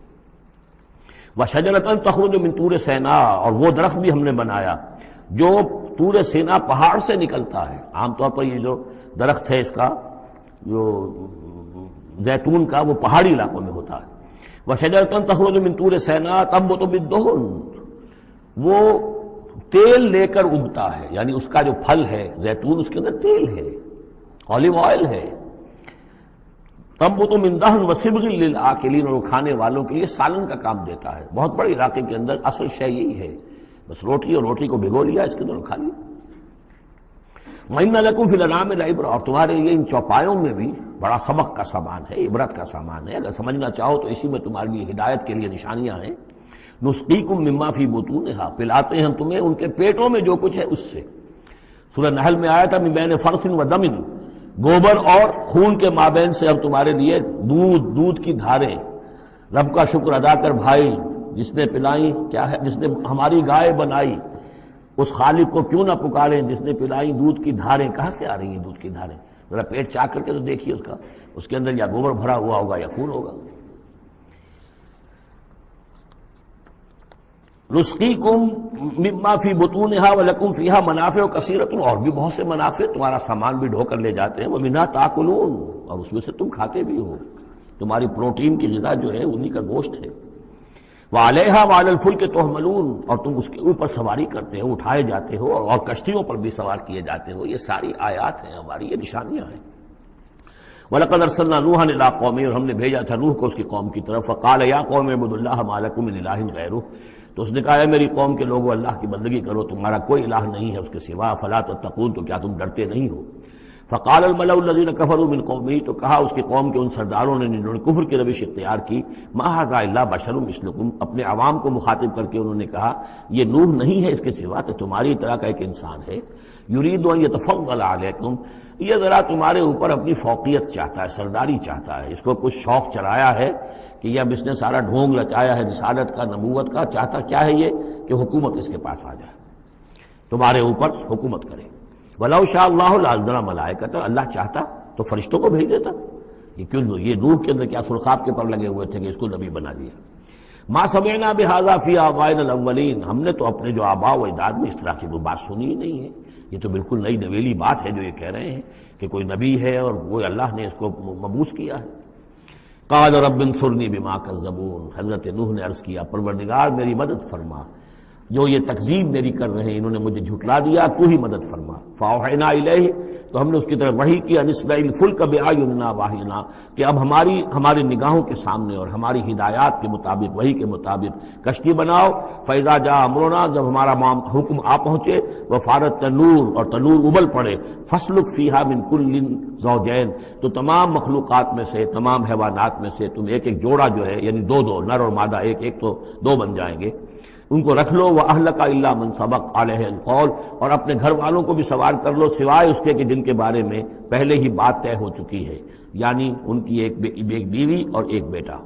وشجرۃ تخرج من طور سینا، اور وہ درخت بھی ہم نے بنایا جو طور سینا پہاڑ سے نکلتا ہے. عام طور پر یہ جو درخت ہے اس کا جو زیتون کا، وہ پہاڑی علاقوں میں ہوتا ہے. وشجرۃ تخرج من طور سینا تنبت بالدہن، وہ تیل لے کر اگتا ہے، یعنی اس کا جو پھل ہے زیتون، اس کے اندر تیل ہے، اولیو آئل ہے. تنبت من دہن وصبغ للآکلین، اور کھانے والوں کے لیے سالن کا کام دیتا ہے. بہت بڑے علاقے کے اندر اصل شے یہی ہے، بس روٹی، اور روٹی کو بھگو لیا، اس کے اندر کھا لیا. وَإِنَّ لَكُمْ فِي الْأَنْعَامِ لَعِبْرَةً، اور تمہارے لیے ان چوپایوں میں بھی بڑا سبق کا سامان ہے، عبرت کا سامان ہے. اگر سمجھنا چاہو تو اسی میں تمہارے لیے ہدایت کے لیے نشانیاں ہیں. نسقیکم مما فی بطونہا، پلاتے ہیں ہم تمہیں ان کے پیٹوں میں جو کچھ ہے اس سے. سورہ نحل میں آیا تھا من بین فرث و دم، گوبر اور خون کے مابین سے ہم تمہارے لیے دودھ کی دھاریں. رب کا شکر ادا کر بھائی، جس نے پلائی کیا ہے، جس نے ہماری گائے بنائی، اس خالق کو کیوں نہ پکاریں جس نے پلائی دودھ کی دھاریں. کہاں سے آ رہی ہیں دودھ کی دھاریں؟ ذرا پیٹ چاک کر کے تو دیکھیے اس کے اندر یا گوبر بھرا ہوا ہوگا یا خون ہوگا. نسقیکم مما فی بطونہا ولکم فیہا منافع کثیرۃ، اور بھی بہت سے منافع، تمہارا سامان بھی ڈھو کر لے جاتے ہیں. ومنہا تاکلون، اور اس میں سے تم کھاتے بھی ہو، تمہاری پروٹین کی غذا جو ہے انہی کا گوشت ہے. وعلیہا وعلی الفلک تحملون، اور تم اس کے اوپر سواری کرتے ہو، اٹھائے جاتے ہو، اور کشتیوں پر بھی سوار کیے جاتے ہو. یہ ساری آیات ہیں ہماری، یہ نشانیاں ہیں. وَلَقَدْ أَرْسَلْنَا نُوحًا إِلَىٰ قَوْمِهِ، اور ہم نے بھیجا تھا نوح کو اس کی قوم کی طرف. فَقَالَ يَا قَوْمِ اعْبُدُوا اللَّهَ مَا لَكُم مِّنْ إِلَٰهٍ غَيْرُهُ، تو اس نے کہا ہے میری قوم کے لوگوں اللہ کی بندگی کرو، تمہارا کوئی الہ نہیں ہے اس کے سوا. فَلَا تَتَّقُونَ، تو کیا تم ڈرتے نہیں ہو؟ فقال الملأ الذين كفروا من قومه، تو کہا اس کی قوم کے ان سرداروں نے جنہوں نے کفر کی روش اختیار کی، ما هذا الا بشر مثلكم، اپنے عوام کو مخاطب کر کے انہوں نے کہا یہ نوح نہیں ہے اس کے سوا کہ تمہاری طرح کا ایک انسان ہے. یرید ان يتفضل علیکم، یہ ذرا تمہارے اوپر اپنی فوقیت چاہتا ہے، سرداری چاہتا ہے. اس کو کچھ شوق چڑھایا ہے کہ اب اس نے سارا ڈھونگ رچایا ہے رسالت کا، نبوت کا. چاہتا کیا ہے یہ کہ حکومت اس کے پاس آ جائے، تمہارے اوپر حکومت کرے. وَلَوْ شَاءَ اللَّهُ لَأَنزَلَ مَلَائِكَةً، اللہ چاہتا تو فرشتوں کو بھیج دیتا. یہ کیوں، یہ نوح کے اندر کیا سرخاب کے پر لگے ہوئے تھے کہ اس کو نبی بنا دیا. مَا سَمِعْنَا بِهَذَا فِي آبَائِنَا الْأَوَّلِينَ، ہم نے تو اپنے جو آباء و اجداد میں اس طرح کی کوئی بات سنی ہی نہیں ہے. یہ تو بالکل نئی نویلی بات ہے جو یہ کہہ رہے ہیں کہ کوئی نبی ہے اور وہ اللہ نے اس کو مبعوث کیا ہے. قَالَ رَبِّ انصُرْنِي بِمَا كَذَّبُونِ، حضرت نوح نے عرض کیا پروردگار میری مدد فرما، جو یہ تکذیب میری کر رہے ہیں، انہوں نے مجھے جھٹلا دیا، تو ہی مدد فرما. فاوحینا الیہ، تو ہم نے اس کی طرف وحی کیا، نصنع الفلک بأعیننا واحینا، کہ اب ہماری نگاہوں کے سامنے اور ہماری ہدایات کے مطابق، وحی کے مطابق کشتی بناؤ. فاذا جاء امرنا، جب ہمارا حکم آ پہنچے، وفارت تنور، اور تنور ابل پڑے. فاسلک فیہا من کل زوجین، تو تمام مخلوقات میں سے، تمام حیوانات میں سے تم ایک ایک جوڑا جو ہے، یعنی دو نر اور مادہ، ایک تو دو بن جائیں گے، ان کو رکھ لو. وَأَهْلَكَ إِلَّا مَنْ سَبَقَ عَلَيْهِ الْقَوْلُ، اور اپنے گھر والوں کو بھی سوار کر لو سوائے اس کے کہ جن کے بارے میں پہلے ہی بات طے ہو چکی ہے، یعنی ان کی ایک بیوی اور ایک بیٹا.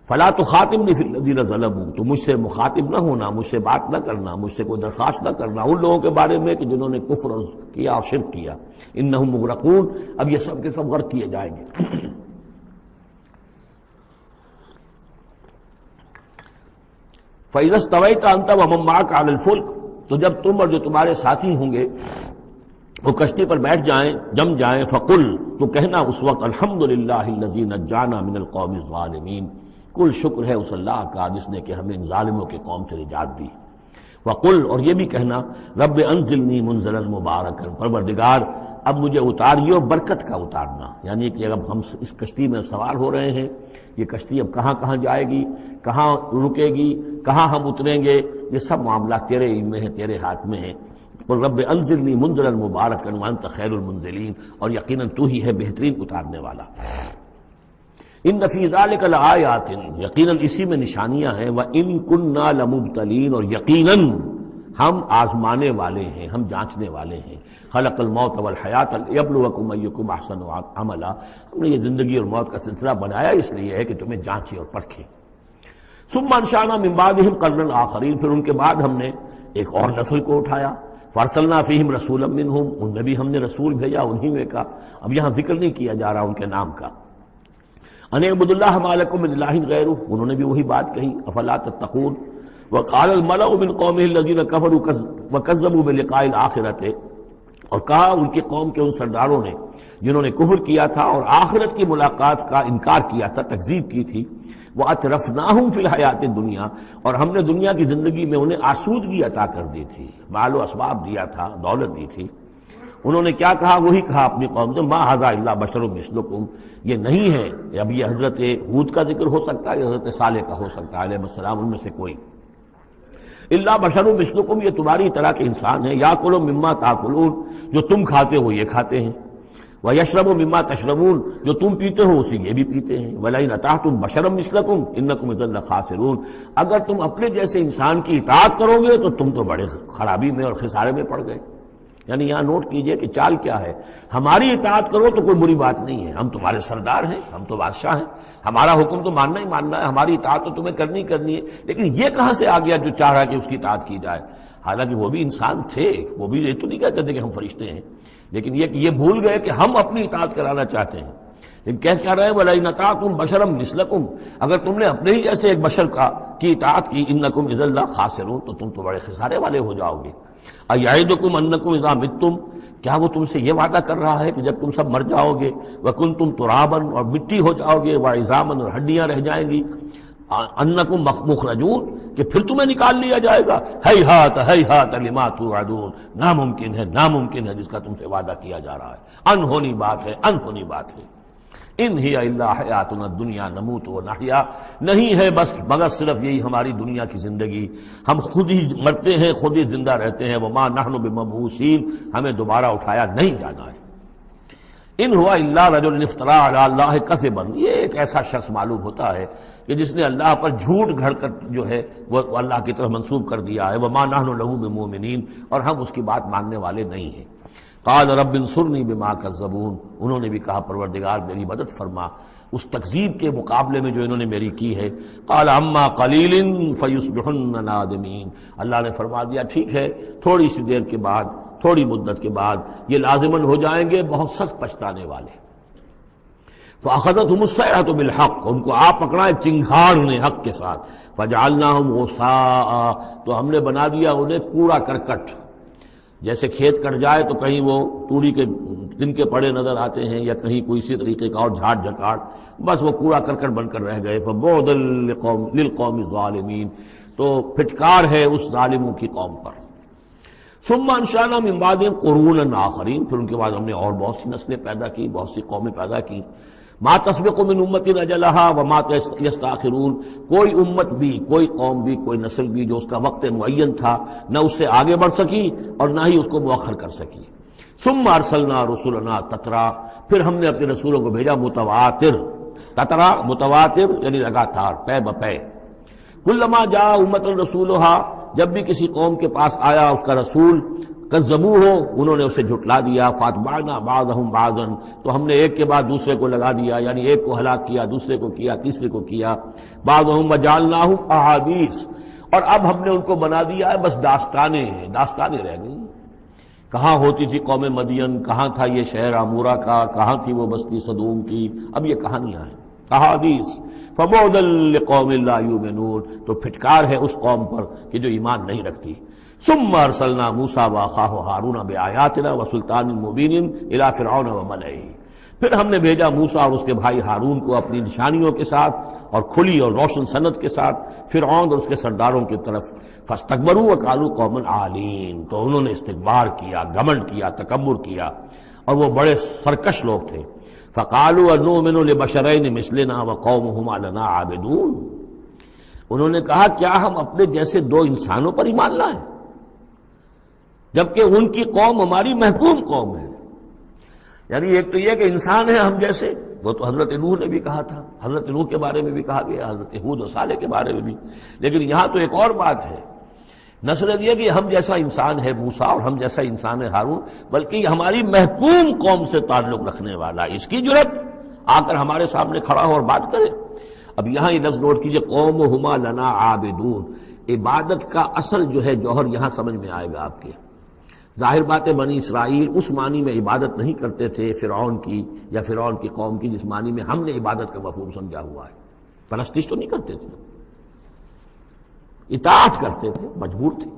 فَلَا تُخَاطِبْنِي فِي الَّذِينَ ظَلَمُوا، تو مجھ سے مخاطب نہ ہونا، مجھ سے بات نہ کرنا، مجھ سے کوئی درخواست نہ کرنا ان لوگوں کے بارے میں کہ جنہوں نے کفر کیا اور شرک کیا. إِنَّهُمْ مُغْرَقُونَ، اب یہ سب کے سب غرق کیے جائیں گے. فَإِذَا اسْتَوَيْتَ أَنْتَ وَمَن مَّعَكَ عَلَى الْفُلْكِ، تو جب تم اور جو تمہارے ساتھی ہوں گے وہ کشتی پر بیٹھ جائیں، جم جائیں. فَقُلْ، تو کہنا اس وقت الحمدللہ الذی نجانا من القوم الظالمین، کل شکر ہے اس اللہ کا جس نے کہ ہمیں ان ظالموں کی قوم سے نجات دی. وَقُلْ، اور یہ بھی کہنا رب انزلنی منزلا مبارکا، پروردگار اب مجھے اتاریو برکت کا اتارنا، یعنی کہ اب ہم اس کشتی میں سوار ہو رہے ہیں، یہ کشتی اب کہاں کہاں جائے گی، کہاں رکے گی، کہاں ہم اتریں گے، یہ سب معاملات تیرے علم میں ہیں، تیرے ہاتھ میں ہیں. اور رب انزلنی منزلا مبارکا وانت خیر المنزلین، اور یقیناً تو ہی ہے بہترین اتارنے والا. ان فی ذلک لآیات، یقیناً اسی میں نشانیاں ہیں. وان کنا لمبتلین، اور یقیناً ہم آزمانے والے ہیں، ہم جانچنے والے ہیں. خلق الموت والحیات لیبلوکم ایکم احسن عملا، ہم نے یہ زندگی اور موت کا سلسلہ بنایا اس لیے ہے کہ تمہیں جانچے اور پرکھے. ثم انشأنا من بعدہم قرنا آخرین، پھر ان کے بعد ہم نے ایک اور نسل کو اٹھایا. فارسلنا فیہم رسولا منہم، ان میں بھی ہم نے رسول بھیجا انہی میں کا. اب یہاں ذکر نہیں کیا جا رہا ان کے نام کا. ان اعبدوا اللہ ما لکم من الہ غیرہ، انہوں نے بھی وہی بات کہی. افلا تتقون. وقال الملأ من قومه الذين كفروا وكذبوا بلقاء الآخرة، اور کہا ان کی قوم کے ان سرداروں نے جنہوں نے کفر کیا تھا اور آخرت کی ملاقات کا انکار کیا تھا، تکذیب کی تھی. وَأَتْرَفْنَاهُمْ فِي الْحَيَاةِ الدُّنْيَا، اور ہم نے دنیا کی زندگی میں انہیں آسودگی عطا کر دی تھی، مال و اسباب دیا تھا، دولت دی تھی. انہوں نے کیا کہا، وہی کہا اپنی قوم سے مَا هَذَا إِلَّا بَشَرٌ مِثْلُكُمْ، یہ نہیں ہے. اب یہ حضرت ہود کا ذکر ہو سکتا ہے، حضرت صالح کا ہو سکتا ہے علیہ السلام، ان میں سے کوئی. الا بشر مثلکم، یہ تمہاری طرح کے انسان ہیں. یاکل مما تاکلون، جو تم کھاتے ہو یہ کھاتے ہیں. ویشرب مما تشربون، جو تم پیتے ہو اسے یہ بھی پیتے ہیں. ولئن اطعتم بشرا مثلکم انکم اذا لخاسرون، اگر تم اپنے جیسے انسان کی اطاعت کرو گے تو تم تو بڑے خرابی میں اور خسارے میں پڑ گئے. یعنی یہاں نوٹ کیجئے کہ چال کیا ہے، ہماری اطاعت کرو تو کوئی بری بات نہیں ہے، ہم تمہارے سردار ہیں، ہم تو بادشاہ ہیں، ہمارا حکم تو ماننا ہی ماننا ہے، ہماری اطاعت تو تمہیں کرنی ہے، لیکن یہ کہاں سے آ گیا جو چاہ رہا ہے کہ اس کی اطاعت کی جائے؟ حالانکہ وہ بھی انسان تھے، وہ بھی یہ تو نہیں کہتے تھے کہ ہم فرشتے ہیں، لیکن یہ کہ یہ بھول گئے کہ ہم اپنی اطاعت کرانا چاہتے ہیں۔ لیکن کیا رہے ہیں، وَلَئِنْ أَطَعْتُمْ بَشَرًا مِثْلَكُمْ، اگر تم نے اپنے ہی جیسے ایک بشر کی اطاعت کی، إِنَّكُمْ إِذًا لَخَاسِرُونَ، تو تم تو بڑے خسارے والے ہو جاؤ گے۔ أَيَعِدُكُمْ أَنَّكُمْ إِذَا مِتُّمْ، کیا وہ تم سے یہ وعدہ کر رہا ہے کہ جب تم سب مر جاؤ گے، وَكُنْتُمْ تُرَابًا، اور مٹی ہو جاؤ گے، وَعِظَامًا، اور ہڈیاں رہ جائیں گی، انکم مخرجون، کہ پھر تمہیں نکال لیا جائے گا، ہیہات ہیہات لما توعدون، ناممکن ہے جس کا تم سے وعدہ کیا جا رہا ہے، انہونی بات ہے، انہونی بات ہے۔ ان ہی الا حیاتنا الدنیا نموت و نحیا، نہیں ہے بس مگر صرف یہی ہماری دنیا کی زندگی، ہم خود ہی مرتے ہیں، خود ہی زندہ رہتے ہیں، وما نحن بمبعوثین، ہمیں دوبارہ اٹھایا نہیں جانا ہے۔ ان ہوا الا رجل افترا علی اللہ کذبا، یہ ایک ایسا شخص معلوم ہوتا ہے کہ جس نے اللہ پر جھوٹ گھڑ کر جو ہے وہ اللہ کی طرف منسوب کر دیا ہے، وما نحن له بمؤمنین، اور ہم اس کی بات ماننے والے نہیں ہیں۔ قال رب انصرنی بما کذبون، انہوں نے بھی کہا پروردگار میری مدد فرما اس تکذیب کے مقابلے میں جو انہوں نے میری کی ہے۔ قال اما قلیل فیصبحن نادمین، اللہ نے فرما دیا ٹھیک ہے، تھوڑی سی دیر کے بعد، تھوڑی مدت کے بعد یہ لازماً ہو جائیں گے بہت سخت پچھتانے والے۔ فاخذتهم الصیحۃ بالحق، ان کو آ پکڑا ایک چنگھاڑ نے حق کے ساتھ، فجعلناهم غثاء، تو ہم نے بنا دیا انہیں کوڑا کرکٹ، جیسے کھیت کٹ جائے تو کہیں وہ توڑی کے دن کے پڑے نظر آتے ہیں یا کہیں کوئی اسی طریقے کا اور جھاڑ جھکاڑ، بس وہ کوڑا کرکٹ بن کر رہ گئے۔ فبعدا للقوم الظالمین، تو پھٹکار ہے اس ظالموں کی قوم پر۔ ثم انشأنا من بعدهم قرونا آخرین، پھر ان کے بعد ہم نے اور بہت سی نسلیں پیدا کی، بہت سی قومیں پیدا کی۔ ما تسبق من امت اجلها وما یستاخرون، کوئی امت بھی، کوئی قوم بھی، کوئی نسل بھی جو اس کا وقت معین تھا نہ اس سے آگے بڑھ سکی اور نہ ہی اس کو مؤخر کر سکی۔ ثم ارسلنا رسلنا تترا، پھر ہم نے اپنے رسولوں کو بھیجا متواتر، تترا متواتر یعنی لگاتار، پے بپے۔ کلما جاء امۃ رسولها، جب بھی کسی قوم کے پاس آیا اس کا رسول، کذبوہ، انہوں نے اسے جھٹلا دیا، فاتبعنا بعضهم بعضا، تو ہم نے ایک کے بعد دوسرے کو لگا دیا، یعنی ایک کو ہلاک کیا، دوسرے کو کیا، تیسرے کو کیا۔ بعضهم وجعلناهم احادیث، اور اب ہم نے ان کو بنا دیا ہے بس داستانیں ہیں، داستانیں رہ گئی۔ کہاں ہوتی تھی قوم مدین، کہاں تھا یہ شہر عمورہ کا، کہاں تھی وہ بستی صدوم کی، اب یہ کہانیاں ہیں، احادیث۔ فبعدا لقوم لا یؤمنون، تو پھٹکار ہے اس قوم پر کہ جو ایمان نہیں رکھتی۔ ثم ارسلنا موسیٰ واخاہ ہارون بآیاتنا وسلطان مبین الی فرعون وملئہ، پھر ہم نے بھیجا موسیٰ اور اس کے بھائی ہارون کو اپنی نشانیوں کے ساتھ اور کھلی اور روشن سند کے ساتھ فرعون اور اس کے سرداروں کی طرف۔ فاستکبروا وقالوا قوم عالین، تو انہوں نے استکبار کیا، گھمنڈ کیا، تکبر کیا، اور وہ بڑے سرکش لوگ تھے۔ فقالوا انؤمن لبشرین مثلنا وقومهما لنا عابدون، انہوں نے کہا کیا ہم اپنے جیسے دو انسانوں پر ایمان لائیں جبکہ ان کی قوم ہماری محکوم قوم ہے۔ یعنی ایک تو یہ کہ انسان ہے ہم جیسے، وہ تو حضرت نوح نے بھی کہا تھا، حضرت نوح کے بارے میں بھی کہا گیا، حضرت ہود و صالح کے بارے میں بھی، لیکن یہاں تو ایک اور بات ہے، نہ صرف یہ کہ ہم جیسا انسان ہے موسیٰ اور ہم جیسا انسان ہے ہارون، بلکہ یہ ہماری محکوم قوم سے تعلق رکھنے والا، اس کی جرت آ کر ہمارے سامنے کھڑا ہو اور بات کرے۔ اب یہاں یہ لفظ نوٹ کیجئے، قومہما لنا عابدون، عبادت کا اصل جو ہے جوہر یہاں سمجھ میں آئے گا آپ کے۔ ظاہر بات ہے بنی اسرائیل اس معنی میں عبادت نہیں کرتے تھے فرعون کی یا فرعون کی قوم کی جس معنی میں ہم نے عبادت کا مفہوم سمجھا ہوا ہے، پرستش تو نہیں کرتے تھے، اطاعت کرتے تھے، مجبور تھے۔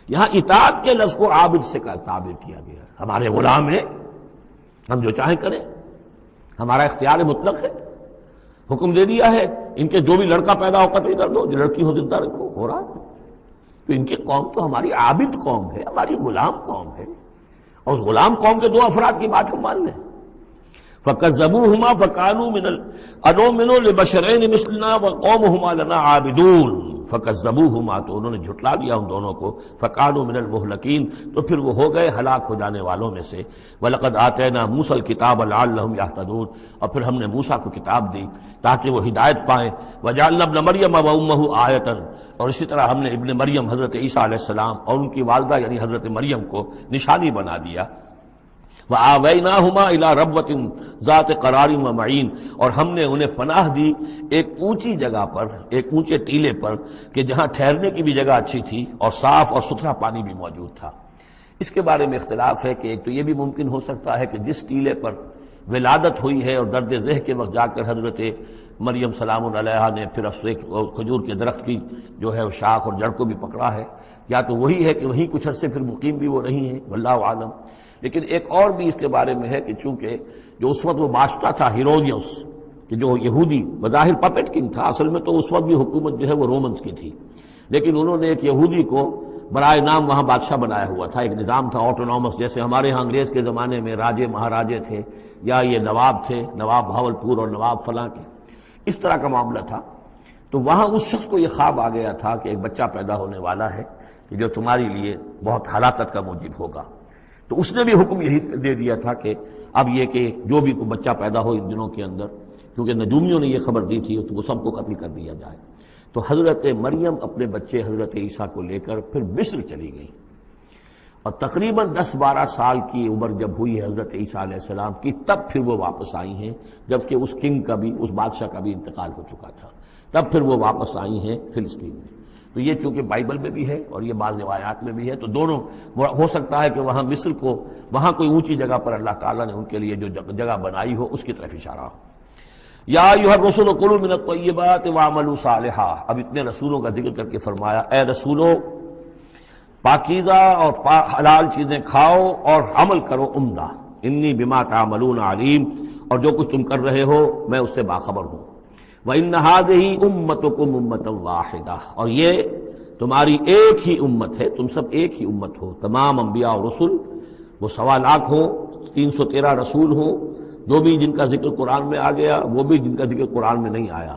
یہاں اطاعت کے لفظ کو عابد سے تعبیر کیا گیا ہے، ہمارے غلام ہیں، ہم جو چاہیں کریں، ہمارا اختیار مطلق ہے، حکم دے دیا ہے ان کے جو بھی لڑکا پیدا ہو قتل کر دو، جو لڑکی ہو زندہ رکھو، ہو رہا ہے۔ تو ان کی قوم تو ہماری عابد قوم ہے، ہماری غلام قوم ہے، اور اس غلام قوم کے دو افراد کی بات ہم مان لیں۔ فَكَذَّبُوهُمَا فَكَانُوا مِنَ الْأَنُؤْمِنُ لِبَشَرَيْنِ مِثْلِنَا وَقَوْمُهُمَا لَنَا عَابِدُونَ فکذبوہما، تو انہوں نے جھٹلا دیا ان دونوں کو، فکانوا من المہلکین، تو پھر وہ ہو گئے ہلاک ہو جانے والوں میں سے۔ وَلَقَدْ آتَيْنَا مُوسَى الْكِتَابَ لَعَلَّهُمْ يَهْتَدُونَ، اور پھر ہم نے موسیٰ کو کتاب دی تاکہ وہ ہدایت پائیں۔ وَجَعَلْنَا ابْنَ مَرْيَمَ وَأُمَّهُ آیَةً، اور اسی طرح ہم نے ابن مریم حضرت عیسیٰ علیہ السلام اور ان کی والدہ یعنی حضرت مریم کو نشانی بنا دیا۔ وَآوَيْنَاهُمَا إِلَىٰ رَبْوَةٍ ذَاتِ قَرَارٍ وَمَعِينٍ، اور ہم نے انہیں پناہ دی ایک اونچی جگہ پر، ایک اونچے ٹیلے پر کہ جہاں ٹھہرنے کی بھی جگہ اچھی تھی اور صاف اور ستھرا پانی بھی موجود تھا۔ اس کے بارے میں اختلاف ہے کہ ایک تو یہ بھی ممکن ہو سکتا ہے کہ جس ٹیلے پر ولادت ہوئی ہے اور درد ذہ کے وقت جا کر حضرت مریم سلام علیہا نے پھر کھجور کے درخت کی جو ہے شاخ اور جڑ کو بھی پکڑا ہے، یا تو وہی ہے کہ وہیں کچھ عرصے پھر مقیم بھی وہ رہی ہیں، واللہ عالم۔ لیکن ایک اور بھی اس کے بارے میں ہے کہ چونکہ جو اس وقت وہ بادشاہ تھا ہیرودیوس، کہ جو یہودی بظاہر پپٹ کنگ تھا، اصل میں تو اس وقت بھی حکومت جو ہے وہ رومنز کی تھی، لیکن انہوں نے ایک یہودی کو برائے نام وہاں بادشاہ بنایا ہوا تھا۔ ایک نظام تھا آٹونومس، جیسے ہمارے ہاں انگریز کے زمانے میں راجے مہاراجے تھے یا یہ نواب تھے، نواب بھاولپور اور نواب فلاں کے، اس طرح کا معاملہ تھا۔ تو وہاں اس شخص کو یہ خواب آ گیا تھا کہ ایک بچہ پیدا ہونے والا ہے کہ جو تمہاری لیے بہت ہلاکت کا موجب ہوگا۔ تو اس نے بھی حکم یہی دے دیا تھا کہ اب یہ کہ جو بھی کوئی بچہ پیدا ہو ان دنوں کے اندر، کیونکہ نجومیوں نے یہ خبر دی تھی، تو وہ سب کو قتل کر دیا جائے۔ تو حضرت مریم اپنے بچے حضرت عیسیٰ کو لے کر پھر مصر چلی گئی، اور تقریباً 10-12 سال کی عمر جب ہوئی ہے حضرت عیسیٰ علیہ السلام کی، تب پھر وہ واپس آئی ہیں، جبکہ اس کنگ کا بھی، اس بادشاہ کا بھی انتقال ہو چکا تھا، تب پھر وہ واپس آئی ہیں فلسطین میں۔ تو یہ چونکہ بائبل میں بھی ہے اور یہ بعض روایات میں بھی ہے، تو دونوں ہو سکتا ہے کہ وہاں مصر کو، وہاں کوئی اونچی جگہ پر اللہ تعالیٰ نے ان کے لیے جو جگہ بنائی ہو اس کی طرف اشارہ ہو۔ یا ایھا الرسل کلوا من الطیبات واعملوا صالحا، اب اتنے رسولوں کا ذکر کر کے فرمایا اے رسولو پاکیزہ اور حلال چیزیں کھاؤ اور عمل کرو عمدہ، انی بما تعملون علیم، اور جو کچھ تم کر رہے ہو میں اس سے باخبر ہوں۔ وَإِنَّ هَٰذِهِ أُمَّتُكُمْ أُمَّةً وَاحِدَةً، اور یہ تمہاری ایک ہی امت ہے، تم سب ایک ہی امت ہو، تمام انبیاء اور رسل، وہ 1.25 لاکھ ہوں، 313 رسول ہوں، جو بھی جن کا ذکر قرآن میں آ گیا، وہ بھی جن کا ذکر قرآن میں نہیں آیا۔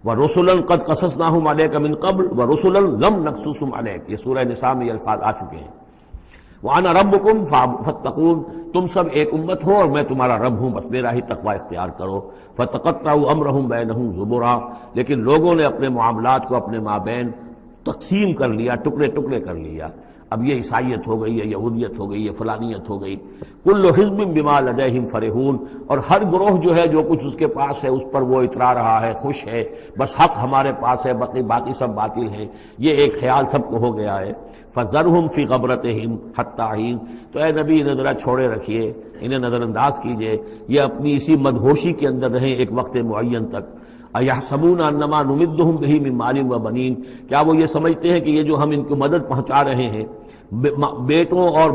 وَرُسُلًا قَدْ قَصَصْنَاهُمْ عَلَيْكَ مِن قَبْلُ وَرُسُلًا لَمْ نَقْصُصْهُمْ عَلَيْكَ، یہ سورہ نساء میں یہ الفاظ آ چکے ہیں۔ وَأَنَا رَبُّكُمْ فَاتَّقُونِ، تم سب ایک امت ہو اور میں تمہارا رب ہوں، بس میرا ہی تقوی اختیار کرو۔ فَتَقَطَّعُوا أَمْرَهُمْ بَيْنَهُمْ زُبُرًا، لیکن لوگوں نے اپنے معاملات کو اپنے مابین تقسیم کر لیا، ٹکڑے ٹکڑے کر لیا۔ اب یہ عیسائیت ہو گئی، یہ یہودیت ہو گئی، یہ فلانیت ہو گئی۔ کل حزب بما لدیہم فرحون، اور ہر گروہ جو ہے جو کچھ اس کے پاس ہے اس پر وہ اترا رہا ہے، خوش ہے، بس حق ہمارے پاس ہے، باقی سب باطل ہیں، یہ ایک خیال سب کو ہو گیا ہے۔ فذرہم فی غبرتہم حتی حین، تو اے نبی انہیں ذرا چھوڑے رکھیے، انہیں نظر انداز کیجئے، یہ اپنی اسی مدہوشی کے اندر رہیں ایک وقت معین تک۔ اَيَحْسَبُونَ أَنَّمَا نُمِدُّهُم بِهِ مِن مَّالٍ وَبَنِينَ، کیا وہ یہ سمجھتے ہیں کہ یہ جو ہم ان کو مدد پہنچا رہے ہیں بیٹوں اور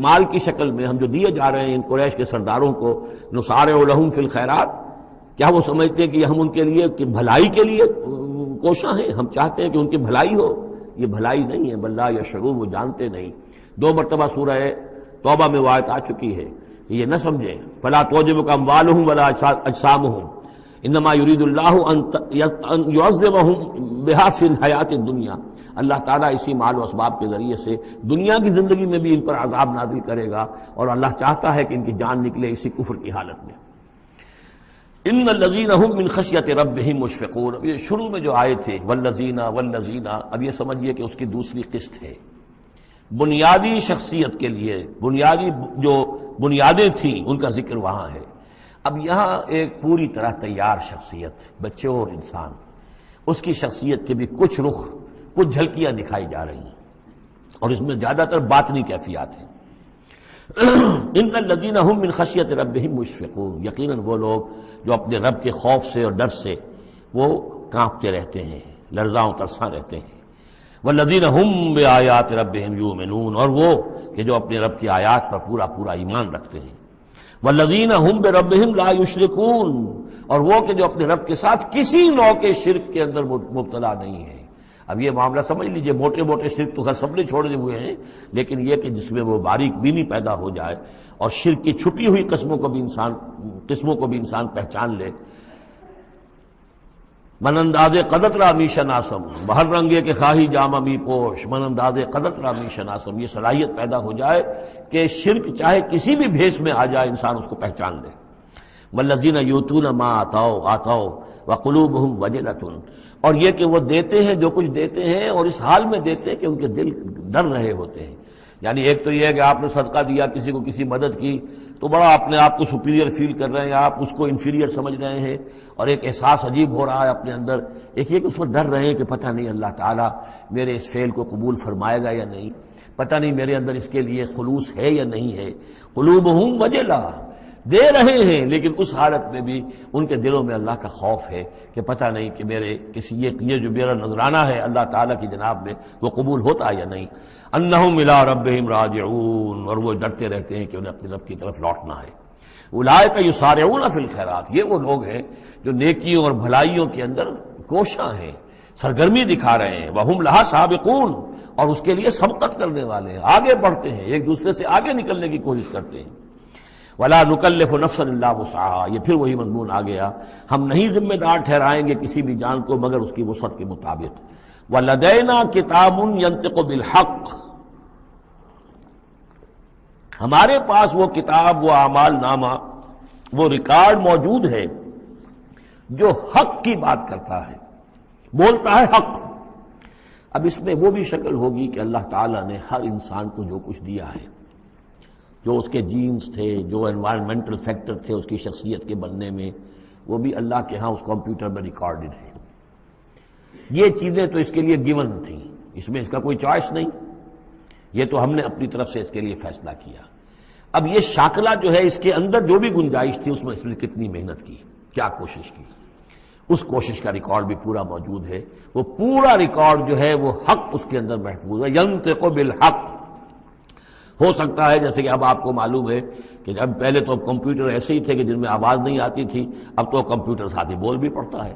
مال کی شکل میں، ہم جو دیے جا رہے ہیں ان قریش کے سرداروں کو، نُسَارِعُ لَهُم فِي الْخَيْرَاتِ، کیا وہ سمجھتے ہیں کہ ہم ان کے لیے بھلائی کے لیے کوشاں ہیں، ہم چاہتے ہیں کہ ان کی بھلائی ہو؟ یہ بھلائی نہیں ہے، بل لا یشعرون، وہ جانتے نہیں۔ 2 مرتبہ سورہ توبہ میں وہ آیت آ چکی ہے کہ یہ نہ سمجھیں، فَلَا تُعْجِبْكَ أَمْوَالُهُمْ وَلَا أَجْسَامُهُمْ انما یرید اللہ ان یعذبہم بہا فی الحیات الدنیا، اللہ تعالیٰ اسی مال و اسباب کے ذریعے سے دنیا کی زندگی میں بھی ان پر عذاب نازل کرے گا، اور اللہ چاہتا ہے کہ ان کی جان نکلے اسی کفر کی حالت میں۔ ان الذین هم من خشیۃ ربہم مشفقون، یہ شروع میں جو آئے تھے والذین، اب یہ سمجھیے کہ اس کی دوسری قسط ہے۔ بنیادی شخصیت کے لیے بنیادی جو بنیادیں تھیں ان کا ذکر وہاں ہے۔ اب یہاں ایک پوری طرح تیار شخصیت، بچے اور انسان، اس کی شخصیت کے بھی کچھ رخ، کچھ جھلکیاں دکھائی جا رہی ہیں، اور اس میں زیادہ تر باطنی کیفیات ہیں۔ ان الذین هم من خشیۃ ربہم مشفقون، یقیناً وہ لوگ جو اپنے رب کے خوف سے اور ڈر سے وہ کانپتے رہتے ہیں، لرزاں و ترساں رہتے ہیں۔ والذین هم بآیات ربہم یؤمنون، اور وہ کہ جو اپنے رب کی آیات پر پورا پورا ایمان رکھتے ہیں۔ والذین هم بربہم لا یشرکون، اور وہ کہ جو اپنے رب کے ساتھ کسی نوع کے شرک کے اندر مبتلا نہیں ہے۔ اب یہ معاملہ سمجھ لیجئے، موٹے موٹے شرک تو خیر سب نے چھوڑے ہوئے ہیں، لیکن یہ کہ جس میں وہ باریک بینی پیدا ہو جائے اور شرک کی چھپی ہوئی قسموں کو بھی انسان پہچان لے۔ من انداز قدت را می شناسم، بہر رنگے کے خواہی جامہ می پوش، من انداز قدت را می شناسم، یہ صلاحیت پیدا ہو جائے کہ شرک چاہے کسی بھی بھیس میں آ جائے انسان اس کو پہچان لے۔ والذین یؤتون ما آتوا وقلوبہم وجلۃ، اور یہ کہ وہ دیتے ہیں جو کچھ دیتے ہیں اور اس حال میں دیتے ہیں کہ ان کے دل ڈر رہے ہوتے ہیں۔ یعنی ایک تو یہ ہے کہ آپ نے صدقہ دیا، کسی کو کسی مدد کی تو بڑا اپنے آپ کو سپیریئر فیل کر رہے ہیں، آپ اس کو انفیریئر سمجھ رہے ہیں اور ایک احساس عجیب ہو رہا ہے اپنے اندر۔ ایک یہ کہ اس میں ڈر رہے ہیں کہ پتہ نہیں اللہ تعالیٰ میرے اس فعل کو قبول فرمائے گا یا نہیں، پتہ نہیں میرے اندر اس کے لیے خلوص ہے یا نہیں ہے۔ قلوبہم وجلہ، دے رہے ہیں لیکن اس حالت میں بھی ان کے دلوں میں اللہ کا خوف ہے کہ پتہ نہیں کہ میرے کسی یہ جو میرا نذرانہ ہے اللہ تعالیٰ کی جناب میں وہ قبول ہوتا یا نہیں۔ انہم الی ربہم راجعون، اور وہ ڈرتے رہتے ہیں کہ انہیں اپنے رب کی طرف لوٹنا ہے۔ اولئک یسارعون فی الخیرات، یہ وہ لوگ ہیں جو نیکیوں اور بھلائیوں کے اندر کوشاں ہیں، سرگرمی دکھا رہے ہیں۔ وہم لہا سابقون، اور اس کے لیے سبقت کرنے والے ہیں، آگے بڑھتے ہیں، ایک دوسرے سے آگے نکلنے کی کوشش کرتے ہیں۔ وَلَا نُكَلِّفُ نَفْسًا إِلَّا وُسْعَهَا، یہ پھر وہی مضمون آ گیا، ہم نہیں ذمہ دار ٹھہرائیں گے کسی بھی جان کو مگر اس کی وسعت کے مطابق۔ وَلَدَيْنَا كِتَابٌ يَنطِقُ بِالْحَقِّ، ہمارے پاس وہ کتاب، وہ اعمال نامہ، وہ ریکارڈ موجود ہے جو حق کی بات کرتا ہے، بولتا ہے حق۔ اب اس میں وہ بھی شکل ہوگی کہ اللہ تعالیٰ نے ہر انسان کو جو کچھ دیا ہے، جو اس کے جینز تھے، جو انوائرمنٹل فیکٹر تھے اس کی شخصیت کے بننے میں، وہ بھی اللہ کے ہاں اس کمپیوٹر میں ریکارڈڈ ہے۔ یہ چیزیں تو اس کے لیے گیون تھیں، اس میں اس کا کوئی چوائس نہیں، یہ تو ہم نے اپنی طرف سے اس کے لیے فیصلہ کیا۔ اب یہ شاکلہ جو ہے، اس کے اندر جو بھی گنجائش تھی اس میں اس نے کتنی محنت کی، کیا کوشش کی، اس کوشش کا ریکارڈ بھی پورا موجود ہے۔ وہ پورا ریکارڈ جو ہے وہ حق اس کے اندر محفوظ ہے۔ ینطق بالحق، ہو سکتا ہے جیسے کہ اب آپ کو معلوم ہے کہ جب پہلے تو کمپیوٹر ایسے ہی تھے کہ جن میں آواز نہیں آتی تھی، اب تو کمپیوٹر ساتھ ہی بول بھی پڑتا ہے۔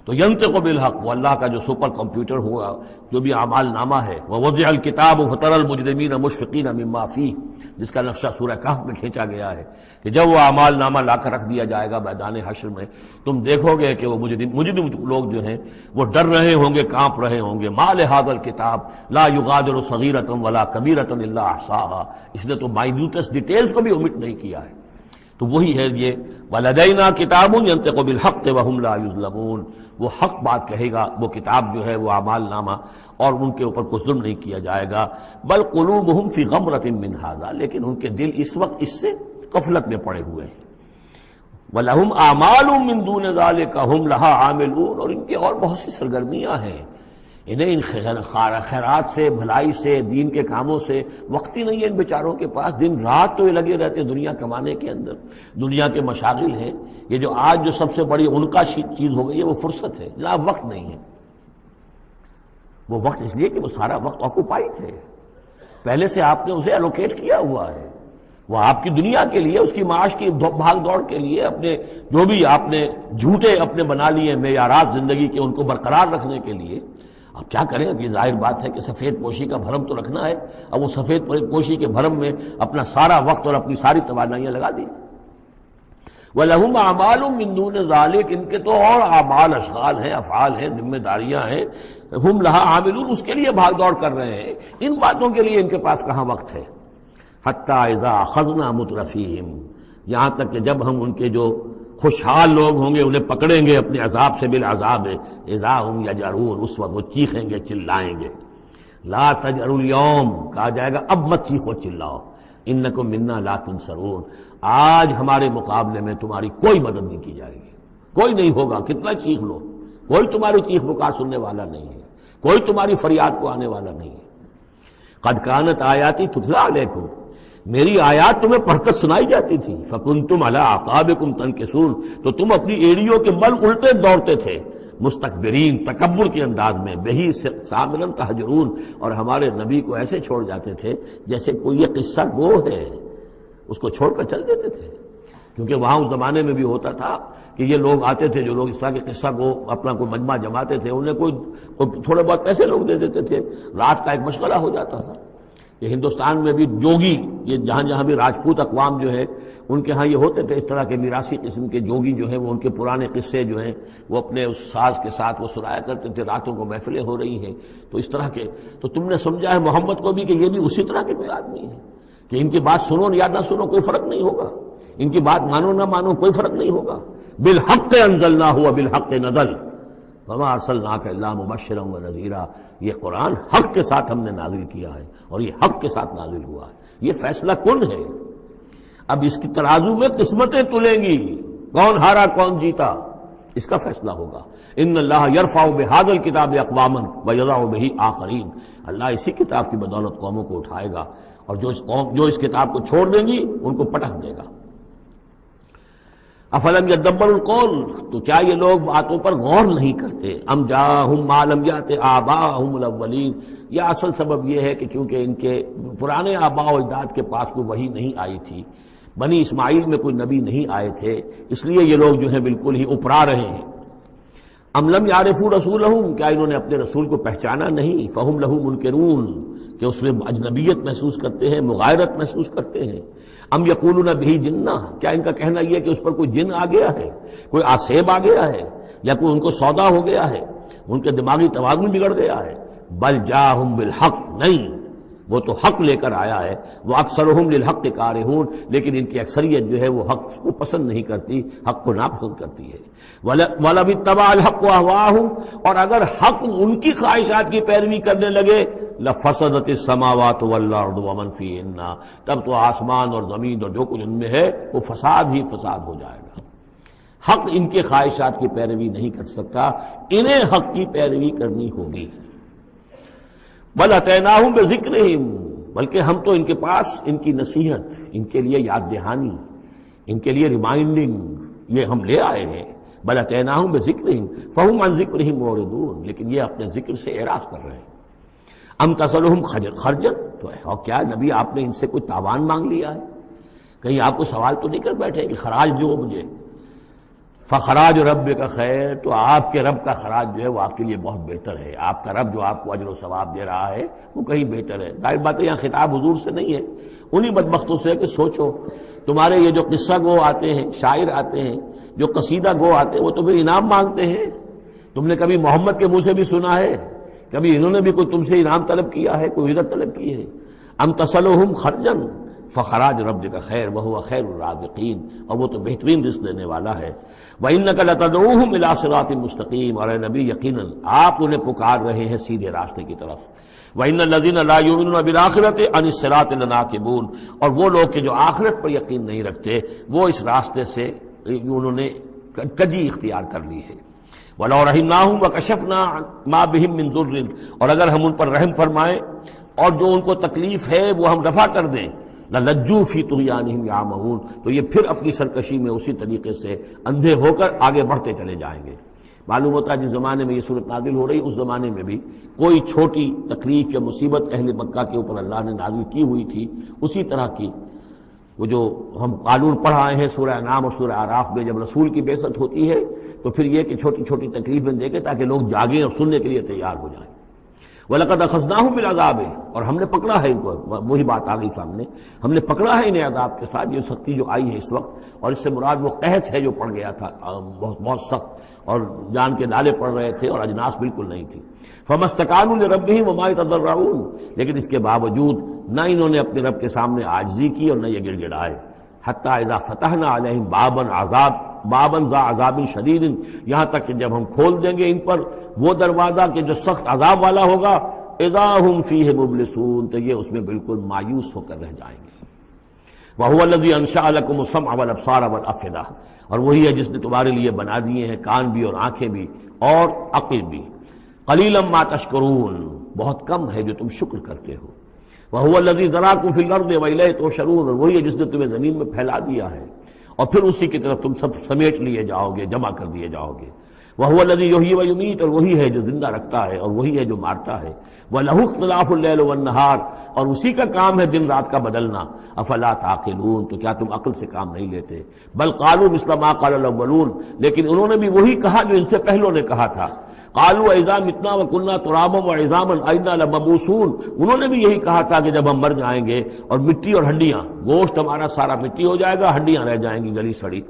تو ینطق بالحق، وہ اللہ کا جو سپر کمپیوٹر ہوا، جو بھی اعمال نامہ ہے، ووضع الکتاب فتری المجرمین مشفقین مما فیہ، جس کا نقشہ سورہ کہف میں کھینچا گیا ہے کہ جب وہ اعمال نامہ لا کر رکھ دیا جائے گا میدان حشر میں، تم دیکھو گے کہ وہ مجرم لوگ جو ہیں وہ ڈر رہے ہوں گے، کانپ رہے ہوں گے۔ ما لہذا الکتاب لا یغادر صغیرۃ ولا کبیرۃ الا احصاها، اس نے تو مائنیوٹس ڈیٹیلز کو بھی omit نہیں کیا ہے۔ تو وہی ہے یہ ولدینا کتاب ینطق بالحق وہم لا یظلمون، وہ حق بات کہے گا، وہ کتاب جو ہے وہ اعمال نامہ، اور ان کے اوپر کوئی ظلم نہیں کیا جائے گا۔ بل قلوبہم فی غمرۃ من ھذا، لیکن ان کے دل اس وقت اس سے غفلت میں پڑے ہوئے ہیں۔ وَلَهُمْ أَعْمَالٌ مِّن دُونِ ذَلِكَ هُمْ لَهَا عَامِلُونَ، اور ان کی اور بہت سی سرگرمیاں ہیں، انہیں ان خیرات سے، بھلائی سے، دین کے کاموں سے وقت ہی نہیں ہے ان بیچاروں کے پاس۔ دن رات تو یہ لگے رہتے ہیں دنیا کمانے کے اندر، دنیا کے مشاغل ہیں۔ یہ جو آج جو سب سے بڑی ان کا چیز ہو گئی ہے وہ فرصت ہے، جناب وقت نہیں ہے۔ وہ وقت اس لیے کہ وہ سارا وقت آکوپائڈ ہے، پہلے سے آپ نے اسے الوکیٹ کیا ہوا ہے، وہ آپ کی دنیا کے لیے، اس کی معاش کی بھاگ دوڑ کے لیے، اپنے جو بھی آپ نے جھوٹے اپنے بنا لیے معیارات زندگی کے، ان کو برقرار رکھنے کے لیے۔ اب کیا کریں، اب یہ ظاہر بات ہے کہ سفید پوشی کا بھرم تو رکھنا ہے، اب وہ سفید پوشی کے بھرم میں اپنا سارا وقت اور اپنی ساری توانائیاں لگا دی۔ وَلَهُمْ أَعْمَالٌ مِّن دُونِ ذَلِكَ، ان کے تو اور اعمال، اشغال ہیں، افعال ہیں، ذمہ داریاں ہیں، ہم لہا عاملون، اس کے لیے بھاگ دوڑ کر رہے ہیں، ان باتوں کے لیے ان کے پاس کہاں وقت ہے۔ حَتَّى إِذَا أَخَذْنَا مُتْرَفِيهِمْ، یہاں تک کہ جب ہم ان کے جو خوشحال لوگ ہوں گے انہیں پکڑیں گے اپنے عذاب سے، بالعذاب اذا ہم یجرون، اس وقت وہ چیخیں گے، چلائیں گے۔ لا تجروا اليوم، کہا جائے گا اب مت چیخو چلاؤ، انکم منا لا تنصرون، آج ہمارے مقابلے میں تمہاری کوئی مدد نہیں کی جائے گی، کوئی نہیں ہوگا، کتنا چیخ لو، کوئی تمہاری چیخ پکار سننے والا نہیں ہے، کوئی تمہاری فریاد کو آنے والا نہیں ہے۔ قد کانت آیاتی تتلی علیکم، میری آیات تمہیں پڑھ کر سنائی جاتی تھی، فکنتم علی اعقابکم تنکسون، تو تم اپنی ایڑیوں کے بل الٹے دوڑتے تھے، مستکبرین، تکبر کے انداز میں، بہی سامنا تہجرون، اور ہمارے نبی کو ایسے چھوڑ جاتے تھے جیسے کوئی یہ قصہ گو ہے، اس کو چھوڑ کر چل دیتے تھے۔ کیونکہ وہاں اس زمانے میں بھی ہوتا تھا کہ یہ لوگ آتے تھے، جو لوگ اس طرح کے قصہ کو اپنا کوئی مجمع جماتے تھے، انہیں کوئی تھوڑے بہت پیسے لوگ دے دیتے تھے، رات کا ایک مشغلہ ہو جاتا تھا، کہ ہندوستان میں بھی جوگی، یہ جہاں جہاں بھی راجپوت اقوام جو ہے ان کے ہاں یہ ہوتے تھے اس طرح کے میراثی قسم کے جوگی جو ہیں، وہ ان کے پرانے قصے جو ہیں وہ اپنے اس ساز کے ساتھ وہ سنایا کرتے تھے، راتوں کو محفلیں ہو رہی ہیں تو اس طرح کے، تو تم نے سمجھا ہے محمد کو بھی کہ یہ بھی اسی طرح کے کوئی آدمی ہے کہ ان کی بات سنو یا نہ سنو کوئی فرق نہیں ہوگا، ان کی بات مانو نہ مانو کوئی فرق نہیں ہوگا. بالحق انزلناہ وبالحق نزل وما ارسلناک الا مبشرا ونذیرا، یہ قرآن حق کے ساتھ ہم نے نازل کیا ہے اور یہ حق کے ساتھ نازل ہوا ہے، یہ فیصلہ کن ہے. اب اس کی ترازو میں قسمتیں تلیں گی، کون ہارا کون جیتا اس کا فیصلہ ہوگا. ان اللہ یرفع بہذا الکتاب اقواما ویضع بہ آخرین، اللہ اسی کتاب کی بدولت قوموں کو اٹھائے گا اور جو اس کتاب کو چھوڑ دیں گی ان کو پٹخ دے گا. افلم یدبر القول، تو کیا یہ لوگ باتوں پر غور نہیں کرتے؟ ام جاءہم ما لم یأت آباءہم الاولین، یہ اصل سبب یہ ہے کہ چونکہ ان کے پرانے آباء و اجداد کے پاس کوئی وحی نہیں آئی تھی، بنی اسماعیل میں کوئی نبی نہیں آئے تھے، اس لیے یہ لوگ جو ہیں بالکل ہی اپرا رہے ہیں. ام لم یعرفوا رسولہم، کیا انہوں نے اپنے رسول کو پہچانا نہیں؟ فہم لہ منکرون، کہ اس میں اجنبیت محسوس کرتے ہیں، مغایرت محسوس کرتے ہیں. ام یقولون بہ جنہ، کیا ان کا کہنا یہ ہے کہ اس پر کوئی جن آ گیا ہے، کوئی آسیب آ گیا ہے، یا کوئی ان کو سودا ہو گیا ہے، ان کے دماغی توازن بگڑ گیا ہے. بل جاءہم بالحق، نہیں، وہ تو حق لے کر آیا ہے. وہ اکثرہم للحق کارہون، لیکن ان کی اکثریت جو ہے وہ حق کو پسند نہیں کرتی، حق کو ناپسند کرتی ہے. وَلَوِ اتَّبَعَ الْحَقُّ أَهْوَاءَهُمْ، اور اگر حق ان کی خواہشات کی پیروی کرنے لگے، لَفَسَدَتِ السَّمَاوَاتُ وَالْأَرْضُ وَمَنْ فِيهِنَّ، تب تو آسمان اور زمین اور جو کچھ ان میں ہے وہ فساد ہی فساد ہو جائے گا. حق ان کے خواہشات کی پیروی نہیں کر سکتا، انہیں حق کی پیروی کرنی ہوگی. بل اتیناہم بذکرہم، بلکہ ہم تو ان کے پاس ان کی نصیحت، ان کے لیے یاد دہانی، ان کے لیے ریمائنڈنگ یہ ہم لے آئے ہیں. بل اتیناہم بذکرہم فہم عن ذکرہم معرضون، لیکن یہ اپنے ذکر سے اعراض کر رہے ہیں. ام تسألہم خرجا، تو اور کیا نبی آپ نے ان سے کوئی تاوان مانگ لیا ہے؟ کہیں آپ کو سوال تو نہیں کر بیٹھے کہ خراج دو مجھے؟ فخراج رب کا خیر، تو آپ کے رب کا خراج جو ہے وہ آپ کے لیے بہت بہتر ہے. آپ کا رب جو آپ کو اجر و ثواب دے رہا ہے وہ کہیں بہتر ہے. ظاہر بات ہے یہاں خطاب حضور سے نہیں ہے، انہی بدبختوں سے ہے کہ سوچو تمہارے یہ جو قصہ گو آتے ہیں، شاعر آتے ہیں، جو قصیدہ گو آتے ہیں، وہ تو پھر انعام مانگتے ہیں. تم نے کبھی محمد کے منہ سے بھی سنا ہے؟ کبھی انہوں نے بھی کوئی تم سے انعام طلب کیا ہے، کوئی عزت طلب کی ہے؟ ام تسألہم خرجا فخراج رب کا خیر وہو خیر الرازقین، اور وہ تو بہترین رزق دینے والا ہے. وَإِنَّكَ لَتَدْعُوهُمْ إِلَىٰ صِرَاطٍ مُسْتَقِيمٍ، اور اے نبی یقیناً آپ انہیں پکار رہے ہیں سیدھے راستے کی طرف. وَإِنَّ الَّذِينَ لَا يُؤْمِنُونَ بِالْآخِرَةِ عَنِ الصِّرَاطِ لَنَاكِبُونَ، اور وہ لوگ کہ جو آخرت پر یقین نہیں رکھتے وہ اس راستے سے انہوں نے کجی اختیار کر لی ہے. وَلَوْ رَحِمْنَاهُمْ وَكَشَفْنَا مَا بِهِمْ مِنْ ضُرٍّ، اور اگر ہم ان پر رحم فرمائیں اور جو ان کو تکلیف ہے وہ ہم رفع کر دیں، لَلَجُّوا فِي طُغْيَانِهِمْ يَعْمَهُونَ، تو یہ پھر اپنی سرکشی میں اسی طریقے سے اندھے ہو کر آگے بڑھتے چلے جائیں گے. معلوم ہوتا ہے جس زمانے میں یہ صورت نازل ہو رہی، اس زمانے میں بھی کوئی چھوٹی تکلیف یا مصیبت اہل مکہ کے اوپر اللہ نے نازل کی ہوئی تھی، اسی طرح کی وہ جو ہم قانون پڑھ آئے ہیں سورہ انعام اور سورہ اعراف میں، جب رسول کی بعثت ہوتی ہے تو پھر یہ کہ چھوٹی چھوٹی تکلیفیں دے کے تاکہ لوگ جاگیں اور سننے کے لیے تیار ہو جائیں. وَلَقَدْ أَخَذْنَاهُمْ بِالْعَذَابِ، اور ہم نے پکڑا ہے ان کو، وہی بات آ گئی سامنے، ہم نے پکڑا ہے انہیں عذاب کے ساتھ. یہ سختی جو آئی ہے اس وقت، اور اس سے مراد وہ قحط ہے جو پڑ گیا تھا بہت بہت سخت، اور جان کے نالے پڑ رہے تھے اور اجناس بالکل نہیں تھی. فَمَا اسْتَكَانُوا لِرَبِّهِمْ وَمَا يَتَضَرَّعُونَ، لیکن اس کے باوجود نہ انہوں نے اپنے رب کے سامنے عاجزی کی اور نہ یہ گڑ گڑائے. حَتَّى إِذَا فَتَحْنَا عَلَيْهِمْ بابًا ذا عذاب شدید، یہاں تک کہ جب ہم کھول دیں گے ان پر وہ دروازہ کہ جو سخت عذاب والا ہوگا، اذا ہم فیہ مبلسون، تو یہ اس میں بالکل مایوس ہو کر رہ جائیں گے. وَهُوَ الَّذِي أَنشَأَ لَكُمُ السَّمْعَ وَالْأَبْصَارَ وَالْأَفْئِدَةَ، اور وہی ہے جس نے تمہارے لیے بنا دیے ہیں کان بھی اور آنکھیں بھی اور عقل بھی. قَلِيلًا مَا تَشْكُرُونَ، بہت کم ہے جو تم شکر کرتے ہو. وَهُوَ الَّذِي ذَرَاكُمْ فِي الْأَرْضِ وَإِلَيْهِ تُحْشَرُونَ، اور وہی ہے جس نے تمہیں زمین میں پھیلا دیا ہے اور پھر اسی کی طرف تم سب سمیٹ لیے جاؤ گے، جمع کر دیے جاؤ گے. وَهُوَ الَّذِي يُحْيِي وَيُمِيتُ، اور وہی ہے جو زندہ رکھتا ہے اور وہی ہے جو مارتا ہے. وَلَهُ اخْتِلَافُ اللَّيْلِ وَالنَّهَارِ، اور اسی کا کام ہے دن رات کا بدلنا. افلا تعقلون، تو کیا تم عقل سے کام نہیں لیتے؟ بل قالوا مثل ما قال الاولون، لیکن انہوں نے بھی وہی کہا جو ان سے پہلوں نے کہا تھا. قالوا اذا متنا وكنا ترابا وعظاما ائنا لمبعوثون، انہوں نے بھی یہی کہا تھا کہ جب ہم مر جائیں گے اور مٹی اور ہڈیاں، گوشت ہمارا سارا مٹی ہو جائے گا، ہڈیاں رہ جائیں گی گلی سڑی.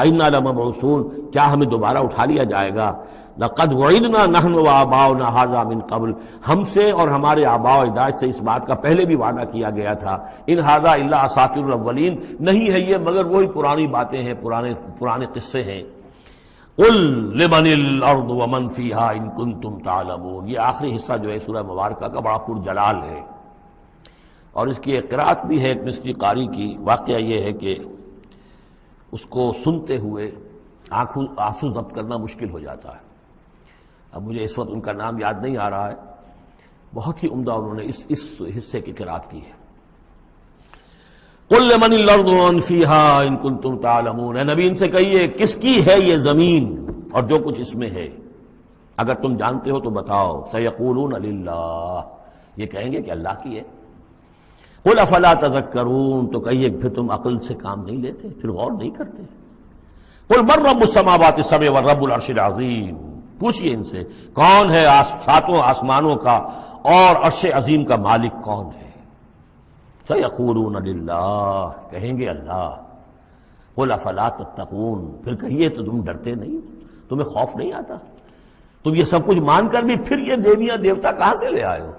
ائنا لمبعوثون، کیا ہمیں دوبارہ اٹھا لیا جائے گا؟ لقد وعدنا نحن وآباؤنا هذا من قبل، ہم سے اور ہمارے آباء و اجداد سے اس بات کا پہلے بھی وعدہ کیا گیا تھا. ان هذا الا اساطیر الاولین، نہیں ہے یہ مگر وہی پرانی باتیں ہیں، پرانے قصے ہیں. قل لمن الارض ومن فیہا ان کنتم تعلمون، یہ آخری حصہ جو ہے سورہ مبارکہ کا بڑا پرجلال ہے، اور اس کی ایک قرات بھی ہے ایک مصری قاری کی. واقعہ یہ ہے کہ اس کو سنتے ہوئے آنسو ضبط کرنا مشکل ہو جاتا ہے. اب مجھے اس وقت ان کا نام یاد نہیں آ رہا ہے، بہت ہی عمدہ انہوں نے اس حصے کی قرات کی ہے. قل لمن الارض ومن فیہا ان کنتم تعلمون، اے نبی ان سے کہیے کس کی ہے یہ زمین اور جو کچھ اس میں ہے، اگر تم جانتے ہو تو بتاؤ. سیقولون للہ، یہ کہیں گے کہ اللہ کی ہے. قل افلا تذکرون، تو کہیے پھر تم عقل سے کام نہیں لیتے، پھر غور نہیں کرتے. قل من رب السماوات السبع ورب العرش العظیم، پوچھئے ان سے کون ہے ساتوں آسمانوں کا اور عرش عظیم کا مالک کون ہے. سیقولون للہ، کہیں گے اللہ. قل افلا تتقون، پھر کہیے تو تم ڈرتے نہیں، تمہیں خوف نہیں آتا؟ تم یہ سب کچھ مان کر بھی پھر یہ دیویاں دیوتا کہاں سے لے آئے ہو؟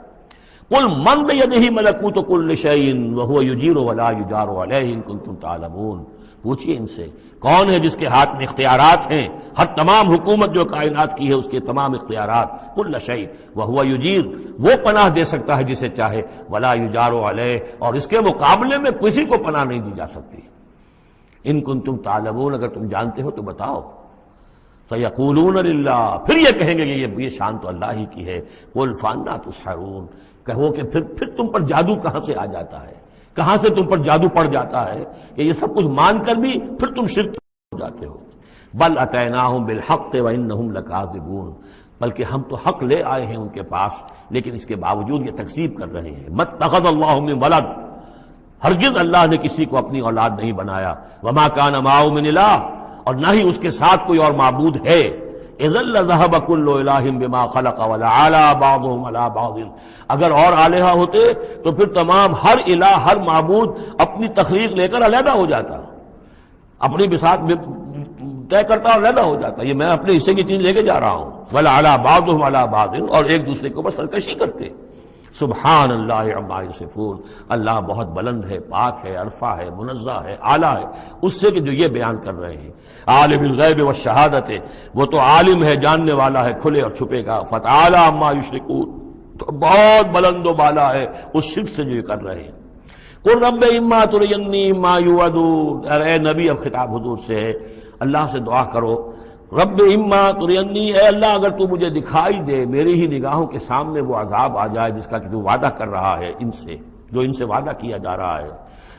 قل من بیدہ ملکوت کل شیء وہو یجیر ولا یجار علیہ ان کنتم تعلمون، پوچھئے ان سے کون ہے جس کے ہاتھ میں اختیارات ہیں، ہر تمام حکومت جو کائنات کی ہے اس کے تمام اختیارات. کل شیء وہو یجیر، وہ پناہ دے سکتا ہے جسے چاہے، ولا یجار علیہ، اور اس کے مقابلے میں کسی کو پناہ نہیں دی جا سکتی. ان کنتم تعلمون، اگر تم جانتے ہو تو بتاؤ. سیقولون للہ، پھر یہ کہیں گے کہ یہ شان تو اللہ ہی کی ہے. قل فانا تسحرون، کہو کہ پھر تم پر جادو کہاں سے آ جاتا ہے، کہاں سے تم پر جادو پڑ جاتا ہے کہ یہ سب کچھ مان کر بھی پھر تم شرک ہو جاتے ہو. بل اتیناہم بالحق وانہم لکاذبون، بلکہ ہم تو حق لے آئے ہیں ان کے پاس، لیکن اس کے باوجود یہ تکذیب کر رہے ہیں. مَتَّخَذَ اللَّهُ مِن وَلَدٍ، ہرگز اللہ نے کسی کو اپنی اولاد نہیں بنایا. وَمَا كَانَ مَعَهُ مِنْ إِلَٰهٍ، اور نہ ہی اس کے ساتھ کوئی اور معبود ہے. اذا لذهب كل اله بما خلق ولعلى بعضهم على بعض، اگر اور الہہ ہوتے تو پھر تمام ہر الہ ہر معبود اپنی تخلیق لے کر علیحدہ ہو جاتا، اپنی بساط طے کرتا اور علیحدہ ہو جاتا. یہ میں اپنے حصے کی چیز لے کے جا رہا ہوں. ولعلى بعضهم على بعض، اور ایک دوسرے کے اوپر سرکشی کرتے. سبحان اللہ عما یصفون، اللہ بہت بلند ہے، پاک ہے، عرفہ ہے، منزہ ہے، اعلیٰ ہے اس سے کہ جو یہ بیان کر رہے ہیں. عالم الغیب والشہادت، وہ تو عالم ہے، جاننے والا ہے کھلے اور چھپے کا. فتعالی عما یشرکون، تو بہت بلند و بالا ہے اس شرک سے جو یہ کر رہے ہیں. قل رب اما ترینی ما یوعدون، اے نبی اب خطاب حضور سے ہے، اللہ سے دعا کرو. رب اما ترینی، اے اللہ اگر تو مجھے دکھائی دے، میری ہی نگاہوں کے سامنے وہ عذاب آ جائے جس کا کہ تو وعدہ کر رہا ہے ان سے، جو ان سے وعدہ کیا جا رہا ہے.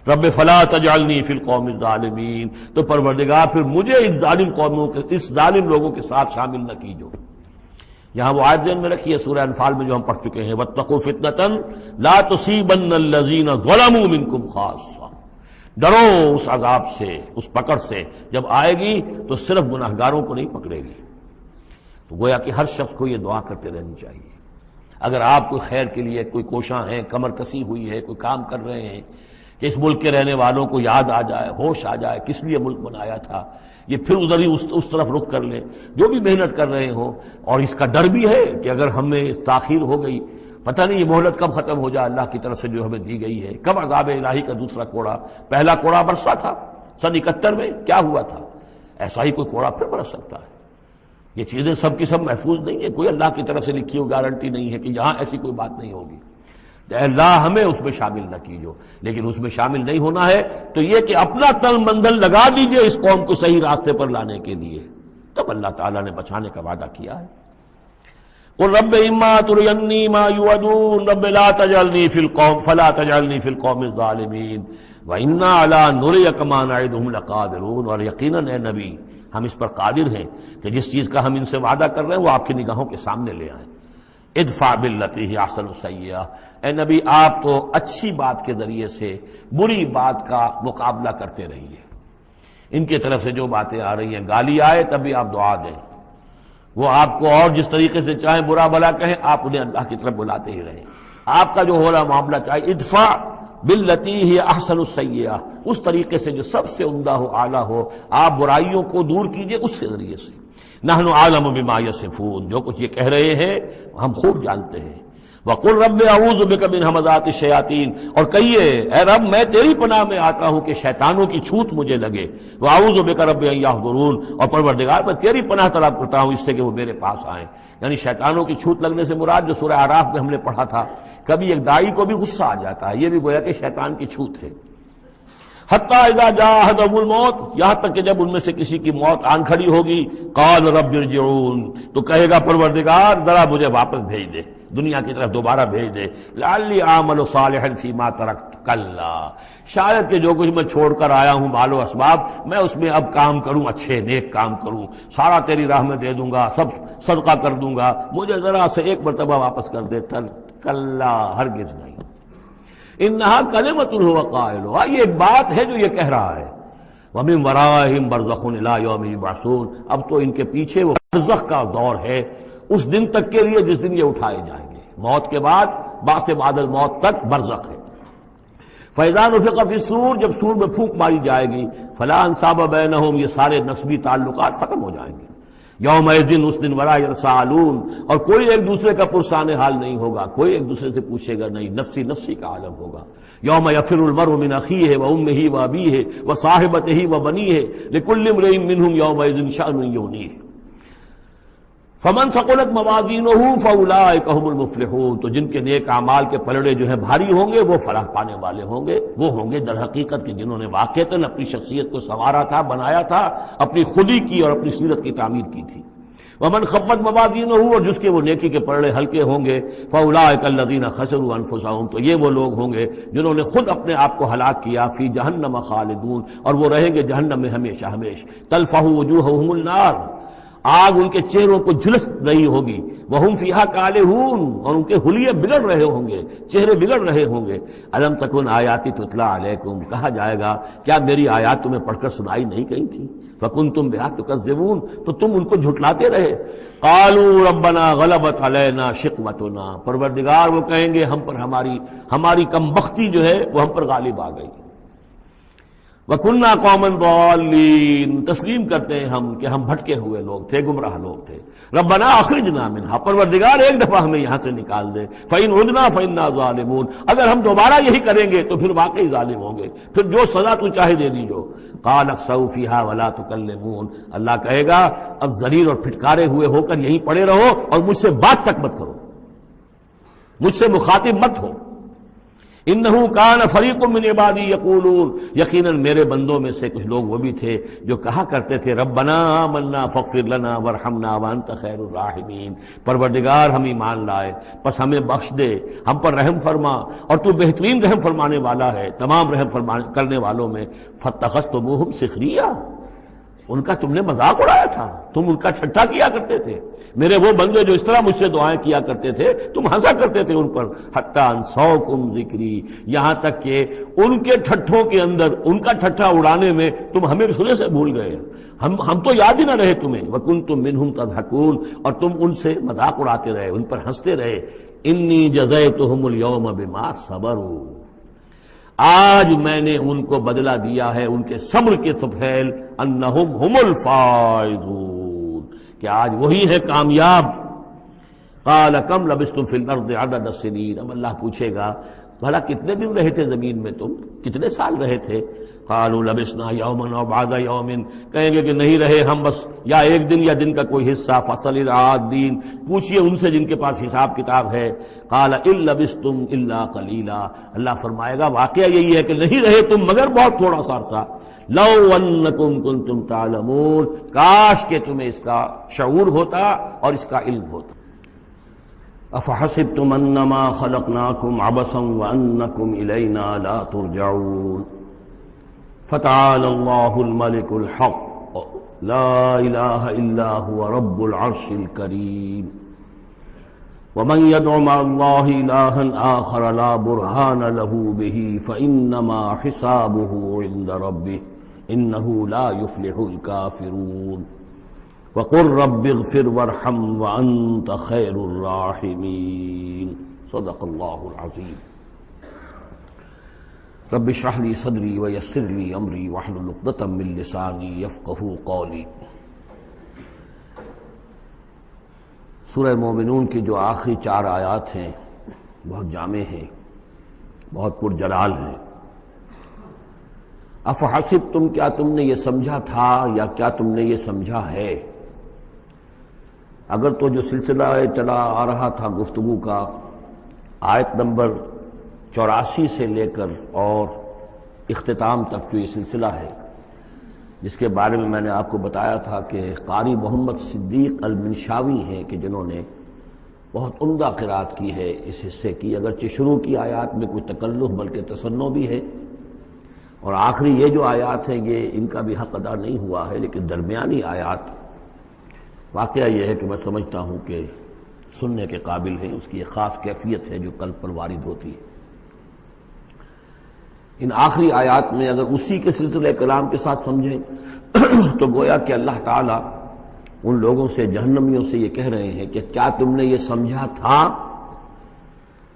رب فلا تجعلنی فی القوم الظالمین، تو پروردگار پھر مجھے اس ظالم قوموں کے، اس ظالم لوگوں کے ساتھ شامل نہ کیجو. یہاں وہ آیت ذہن میں رکھیے سورہ انفال میں جو ہم پڑھ چکے ہیں، واتقوا فتنۃ لا تصیبن الذین ظلموا منکم خاصہ، ڈرو اس عذاب سے، اس پکڑ سے، جب آئے گی تو صرف گناہگاروں کو نہیں پکڑے گی. تو گویا کہ ہر شخص کو یہ دعا کرتے رہنی چاہیے. اگر آپ کوئی خیر کے لیے کوئی کوشاں ہیں، کمر کسی ہوئی ہے، کوئی کام کر رہے ہیں کہ اس ملک کے رہنے والوں کو یاد آ جائے، ہوش آ جائے کس لیے ملک بنایا تھا، یہ پھر ادھر ہی اس طرف رخ کر لیں جو بھی محنت کر رہے ہوں. اور اس کا ڈر بھی ہے کہ اگر ہمیں تاخیر ہو گئی، پتہ نہیں یہ مہلت کب ختم ہو جائے اللہ کی طرف سے جو ہمیں دی گئی ہے، کب عذاب الہی کا دوسرا کوڑا. پہلا کوڑا برسا تھا سن 71 میں، کیا ہوا تھا، ایسا ہی کوئی کوڑا پھر برس سکتا ہے. یہ چیزیں سب کی سب محفوظ نہیں ہے، کوئی اللہ کی طرف سے لکھی ہوئی گارنٹی نہیں ہے کہ یہاں ایسی کوئی بات نہیں ہوگی. اللہ ہمیں اس میں شامل نہ کیجو، لیکن اس میں شامل نہیں ہونا ہے تو یہ کہ اپنا تن بندھن لگا دیجئے اس قوم کو صحیح راستے پر لانے کے لیے، تب اللہ تعالیٰ نے بچانے کا وعدہ کیا ہے. قل رب اما ترینی ما یوعدون رب لا تجعلنی فی القوم فلا تجعلنی فی القوم الظالمین وانا علی نریک ما نعدہم لقادرون. اور یقیناً اے نبی ہم اس پر قادر ہیں کہ جس چیز کا ہم ان سے وعدہ کر رہے ہیں وہ آپ کی نگاہوں کے سامنے لے آئیں۔ ادفع باللتی ہی احسن السیئہ، اے نبی آپ تو اچھی بات کے ذریعے سے بری بات کا مقابلہ کرتے رہیے۔ ان کی طرف سے جو باتیں آ رہی ہیں، گالی آئے تب بھی آپ دعا دیں، وہ آپ کو اور جس طریقے سے چاہیں برا بھلا کہیں، آپ انہیں اللہ کی طرف بلاتے ہی رہیں۔ آپ کا جو ہو رہا معاملہ چاہے ادفع باللتی ہی احسن السیئہ، اس طریقے سے جو سب سے عمدہ ہو، اعلیٰ ہو، آپ برائیوں کو دور کیجئے اس کے ذریعے سے۔ نحن اعلم بما یصفون، جو کچھ یہ کہہ رہے ہیں ہم خوب جانتے ہیں۔ وقل رب اعوذ بک من ہمزات الشیاطین، اور کہیے اے رب میں تیری پناہ میں آتا ہوں کہ شیطانوں کی چھوت مجھے لگے۔ واعوذ بک رب ان یحضرون، اور پروردگار میں تیری پناہ طلب کرتا ہوں اس سے کہ وہ میرے پاس آئیں۔ یعنی شیطانوں کی چھوت لگنے سے مراد جو سورہ اعراف میں ہم نے پڑھا تھا، کبھی ایک داعی کو بھی غصہ آ جاتا ہے، یہ بھی گویا کہ شیطان کی چھوت ہے۔ حتیٰ اذا جاء احدهم الموت، یہاں تک کہ جب ان میں سے کسی کی موت آن کھڑی ہوگی، قال رب ارجعون، تو کہے گا پروردگار ذرا مجھے واپس بھیج دے، دنیا کی طرف دوبارہ بھیج دے۔ لعلی اعمل صالحا فیما ترکت، کلا، شاید کہ جو کچھ میں چھوڑ کر آیا ہوں مال و اسباب، میں اس میں اب کام کروں، اچھے نیک کام کروں، سارا تیری راہ میں دے دوں گا، سب صدقہ کر دوں گا، مجھے ذرا سے ایک مرتبہ واپس کر دے۔ کلا، ہرگز نہیں۔ انہا کلمۃ هو قائلها، یہ ایک بات ہے جو یہ کہہ رہا ہے۔ ومن ورائہم برزخ الی یوم یبعثون، اب تو ان کے پیچھے وہ برزخ کا دور ہے، اس دن تک کے لیے جس دن یہ اٹھائے جائیں گے، موت کے بعد، بعث بعد الموت تک برزخ ہے۔ فاذا نفخ فی الصور، جب سور میں پھونک ماری جائے گی، فلا انصاب بینہم، یہ سارے نسبی تعلقات ختم ہو جائیں گے۔ یومئذ، اس دن، ولا یتساءلون، اور کوئی ایک دوسرے کا پرسان حال نہیں ہوگا، کوئی ایک دوسرے سے پوچھے گا نہیں، نفسی نفسی کا عالم ہوگا۔ یوم یفر المرء من اخیہ وامہ وابیہ وصاحبتہ وبنیہ لکل امرئ منہم یومئذ شأن یغنیہ۔ فمن ثقلت موازینہ فاولئک هم المفلحون، تو جن کے نیک اعمال کے پلڑے جو ہیں بھاری ہوں گے وہ فلاح پانے والے ہوں گے، وہ ہوں گے در حقیقت کہ جنہوں نے واقعتاً اپنی شخصیت کو سنوارا تھا، بنایا تھا، اپنی خودی کی اور اپنی سیرت کی تعمیر کی تھی۔ ومن خفت موازینہ، اور جس کے وہ نیکی کے پلڑے ہلکے ہوں گے، فاولئک الذین خسروا انفسهم، تو یہ وہ لوگ ہوں گے جنہوں نے خود اپنے آپ کو ہلاک کیا۔ فی جہنم خالدون، اور وہ رہیں گے جہنم میں ہمیشہ ہمیشہ۔ تلفح وجوہہم النار، آگ ان کے چہروں کو جھلس رہی ہوگی۔ وہم فیہا کالہون، اور ان کے حلیے بگڑ رہے ہوں گے، چہرے بگڑ رہے ہوں گے۔ الم تکن آیاتی تتلی علیکم، کہا جائے گا کیا میری آیات تمہیں پڑھ کر سنائی نہیں گئی تھی؟ فکنتم بہا تکذبون، تو تم ان کو جھٹلاتے رہے۔ قالوا ربنا غلبت علینا شقوتنا، پروردگار وہ کہیں گے ہم پر ہماری کم بختی جو ہے وہ ہم پر غالب آ گئی۔ وَكُنَّا قَوْمًا ضَالِّينَ، تسلیم کرتے ہیں ہم کہ ہم بھٹکے ہوئے لوگ تھے، گمراہ لوگ تھے۔ ربنا اخرجنا منہا، پروردگار ایک دفعہ ہمیں یہاں سے نکال دے۔ فَإِنْ عُدْنَا فَإِنَّا ظَالِمُونَ، اگر ہم دوبارہ یہی کریں گے تو پھر واقعی ظالم ہوں گے، پھر جو سزا تو چاہے دے دیجو۔ قَالَ اخْسَئُوا فِيهَا وَلَا تُكَلِّمُونَ، اللہ کہے گا اب ذلیل اور پھٹکارے ہوئے ہو کر یہیں پڑے رہو اور مجھ سے بات تک مت کرو، مجھ سے مخاطب مت ہو۔ انہو کان فریق من عبادی یقولون، یقیناً میرے بندوں میں سے کچھ لوگ وہ بھی تھے جو کہا کرتے تھے ربنا آمنا فاغفر لنا وارحمنا وانت خیر الراحمین، پروردگار ہم ایمان لائے پس ہمیں بخش دے، ہم پر رحم فرما اور تو بہترین رحم فرمانے والا ہے تمام رحم کرنے والوں میں۔ فاتخذتموہم سخریا، ان کا تم نے مذاق اڑایا تھا، تم ان کا ٹھٹھا کیا کرتے تھے، میرے وہ بندے جو اس طرح مجھ سے دعائیں کیا کرتے تھے تم ہنسا کرتے تھے ان پر۔ حتی انسوکم ذکری، یہاں تک کہ ان کے ٹھٹھوں کے اندر، ان کا ٹھٹھا اڑانے میں تم ہمیں سنے سے بھول گئے، ہم تو یاد ہی نہ رہے تمہیں۔ وکنتم منہم تضحکون، اور تم ان سے مذاق اڑاتے رہے، ان پر ہنستے رہے۔ انی جزیتہم اليوم بما صبروا، آج میں نے ان کو بدلہ دیا ہے ان کے صبر کے طفیل، انہم ہم الفائزون، کہ آج وہی ہے کامیاب۔ قال کم لبثتم فی الارض عدد السنین، اب اللہ پوچھے گا بھلا کتنے دن رہے تھے زمین میں، تم کتنے سال رہے تھے؟ قالوا لبثنا یوما او بعد یوم، کہیں گے کہ نہیں رہے ہم بس یا ایک دن یا دن کا کوئی حصہ۔ فصل العادین، پوچھئے ان سے جن کے پاس حساب کتاب ہے۔ قال ان لبثتم الا قلیلا، اللہ فرمائے گا واقعہ یہی ہے کہ نہیں رہے تم مگر بہت تھوڑا سا عرصہ۔ لو انکم کنتم تعلمون، کاش کہ تمہیں اس کا شعور ہوتا اور اس کا علم ہوتا۔ افحسبتم انما خلقناکم عبثا وانکم الینا لا ترجعون فتعالى اللہ الملک الحق لا الہ الا هو رب العرش الکریم ومن يدع مع الله إلها آخر لا برهان له به فإنما حسابه عند ربه إنه لا يفلح الكافرون وقل رب اغفر وارحم وأنت خير الراحمين صدق الله العظيم رب اشرح لي صدري ويسر لي أمري واحلل عقدة من لساني يفقهوا قولي۔ سورہ مومنون کی جو آخری 4 آیات ہیں بہت جامع ہیں، بہت پرجلال ہیں۔ افحسبتم، کیا تم نے یہ سمجھا تھا یا کیا تم نے یہ سمجھا ہے؟ اگر تو جو سلسلہ چلا آ رہا تھا گفتگو کا آیت نمبر 84 سے لے کر اور اختتام تک جو یہ سلسلہ ہے، جس کے بارے میں میں نے آپ کو بتایا تھا کہ قاری محمد صدیق المنشاوی ہیں کہ جنہوں نے بہت عمدہ قرأت کی ہے اس حصے کی، اگرچہ شروع کی آیات میں کوئی تکلف بلکہ تصنع بھی ہے، اور آخری یہ جو آیات ہیں یہ ان کا بھی حق ادا نہیں ہوا ہے، لیکن درمیانی آیات واقعہ یہ ہے کہ میں سمجھتا ہوں کہ سننے کے قابل ہیں، اس کی ایک خاص کیفیت ہے جو قلب پر وارد ہوتی ہے۔ ان آخری آیات میں اگر اسی کے سلسلہ کلام کے ساتھ سمجھیں تو گویا کہ اللہ تعالیٰ ان لوگوں سے، جہنمیوں سے یہ کہہ رہے ہیں کہ کیا تم نے یہ سمجھا تھا؟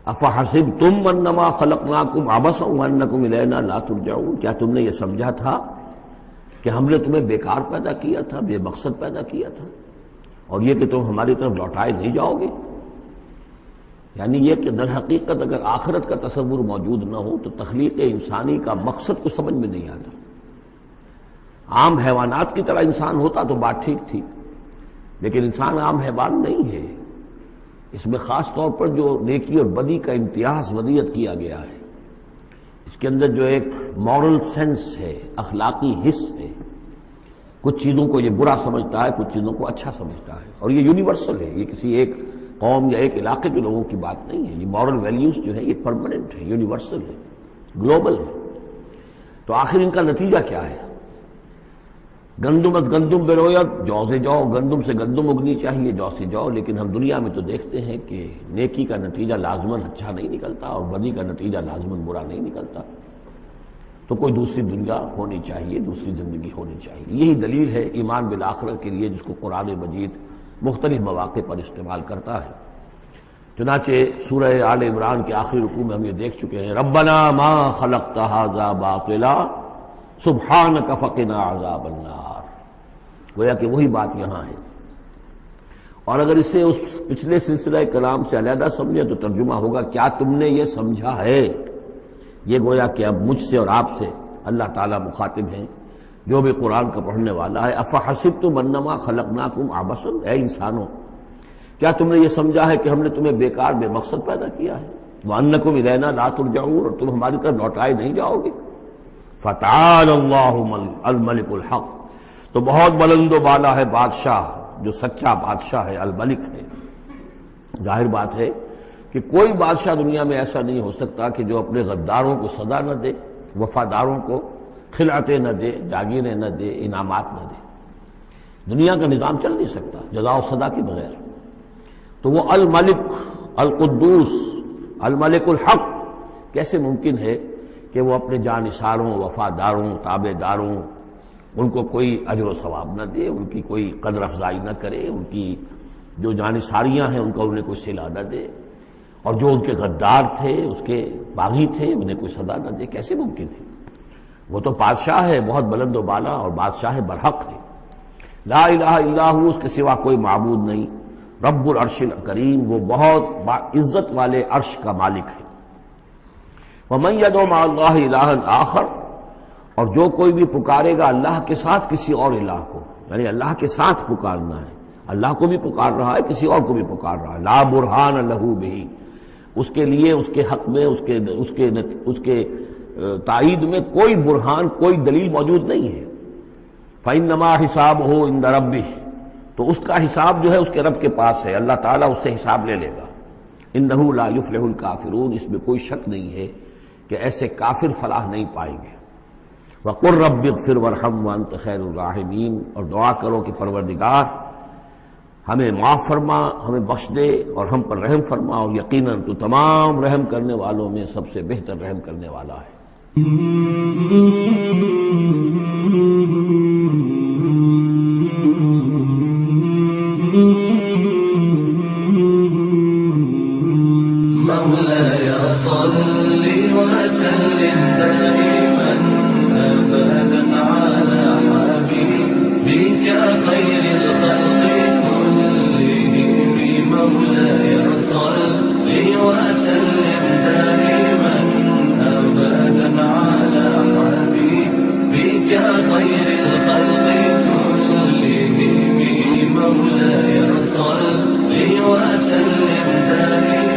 افحسبتم انما خلقناکم عبثا وانکم الینا لا ترجعون، کیا تم نے یہ سمجھا تھا کہ ہم نے تمہیں بیکار پیدا کیا تھا، بے مقصد پیدا کیا تھا، اور یہ کہ تم ہماری طرف لوٹائے نہیں جاؤ گے؟ یعنی یہ کہ در حقیقت اگر آخرت کا تصور موجود نہ ہو تو تخلیق انسانی کا مقصد کو سمجھ میں نہیں آتا۔ عام حیوانات کی طرح انسان ہوتا تو بات ٹھیک تھی، لیکن انسان عام حیوان نہیں ہے، اس میں خاص طور پر جو نیکی اور بدی کا امتیاز ودیت کیا گیا ہے، اس کے اندر جو ایک مورل سینس ہے، اخلاقی حس ہے، کچھ چیزوں کو یہ برا سمجھتا ہے، کچھ چیزوں کو اچھا سمجھتا ہے، اور یہ یونیورسل ہے، یہ کسی ایک قوم یا ایک علاقے کے لوگوں کی بات نہیں ہے، یہ مورل ویلیوز جو ہے یہ پرماننٹ ہے، یونیورسل ہے، گلوبل ہے۔ تو آخر ان کا نتیجہ کیا ہے؟ گندم از گندم برویت، جو سے جو، گندم سے گندم اگنی چاہیے، جو سے جو، لیکن ہم دنیا میں تو دیکھتے ہیں کہ نیکی کا نتیجہ لازماً اچھا نہیں نکلتا اور بدی کا نتیجہ لازماً برا نہیں نکلتا۔ تو کوئی دوسری دنیا ہونی چاہیے، دوسری زندگی ہونی چاہیے۔ یہی دلیل ہے ایمان بالآخرت کے لیے، جس کو قرآن مجید مختلف مواقع پر استعمال کرتا ہے۔ چنانچہ سورہ آل عمران کے آخری رکوع میں ہم یہ دیکھ چکے ہیں، ربنا ما خلقت ھذا باطلا سبحانک فقنا عذاب النار، گویا کہ وہی بات یہاں ہے۔ اور اگر اسے اس پچھلے سلسلہ کلام سے علیحدہ سمجھے تو ترجمہ ہوگا کیا تم نے یہ سمجھا ہے؟ یہ گویا کہ اب مجھ سے اور آپ سے اللہ تعالیٰ مخاطب ہیں، جو بھی قرآن کا پڑھنے والا ہے۔ افحسبتم انما خلقناکم عبثا، اے انسانوں کیا تم نے یہ سمجھا ہے کہ ہم نے تمہیں بیکار بے مقصد پیدا کیا ہے؟ وانکم الینا لا ترجعون، اور تم ہماری طرف لوٹائے نہیں جاؤ گے۔ فتعال اللہ الملک الحق، تو بہت بلند و بالا ہے بادشاہ جو سچا بادشاہ ہے، الملک ہے۔ ظاہر بات ہے کہ کوئی بادشاہ دنیا میں ایسا نہیں ہو سکتا کہ جو اپنے غداروں کو سزا نہ دے، وفاداروں کو خلعتیں نہ دے، جاگیریں نہ دے، انعامات نہ دے۔ دنیا کا نظام چل نہیں سکتا جزا و سزا کے بغیر۔ تو وہ الملک القدوس الملک الحق کیسے ممکن ہے کہ وہ اپنے جانثاروں، وفاداروں، تابع داروں، ان کو کوئی اجر و ثواب نہ دے، ان کی کوئی قدر افزائی نہ کرے، ان کی جو جانثاریاں ہیں ان کا انہیں کوئی صلہ نہ دے، اور جو ان کے غدار تھے، اس کے باغی تھے، انہیں کوئی سزا نہ دے؟ کیسے ممکن ہے؟ وہ تو بادشاہ ہے، بہت بلند و بالا، اور بادشاہ برحق ہے۔ لا الہ الا ہو، اس کے سوا کوئی معبود نہیں۔ رب العرش الکریم، وہ بہت عزت والے عرش کا مالک ہے۔ ومن يدع مع اللہ الہا آخر، اور جو کوئی بھی پکارے گا اللہ کے ساتھ کسی اور الہ کو، یعنی اللہ کے ساتھ پکارنا ہے، اللہ کو بھی پکار رہا ہے، کسی اور کو بھی پکار رہا ہے، لا برہان لہ بہ، اس کے لیے، اس کے حق میں، اس کے تائید میں کوئی برہان، کوئی دلیل موجود نہیں ہے۔ فإنما حسابہ عند ربہ، تو اس کا حساب جو ہے اس کے رب کے پاس ہے، اللہ تعالیٰ اس سے حساب لے لے گا۔ انہ لا یفلح الکافرون، اس میں کوئی شک نہیں ہے کہ ایسے کافر فلاح نہیں پائیں گے۔ وقل رب اغفر وارحم وانت خیر الراحمین، اور دعا کرو کہ پروردگار ہمیں معاف فرما، ہمیں بخش دے اور ہم پر رحم فرما، اور یقیناً تو تمام رحم کرنے والوں میں سب سے بہتر رحم کرنے والا ہے۔ مولاي صل وسلم دائما أبدا على حبيبك خير الخلق كلهم، مولاي صل وسلم دائما أبدا على حبيبك خير الخلق كلهم، مولاي صل وسلم دائما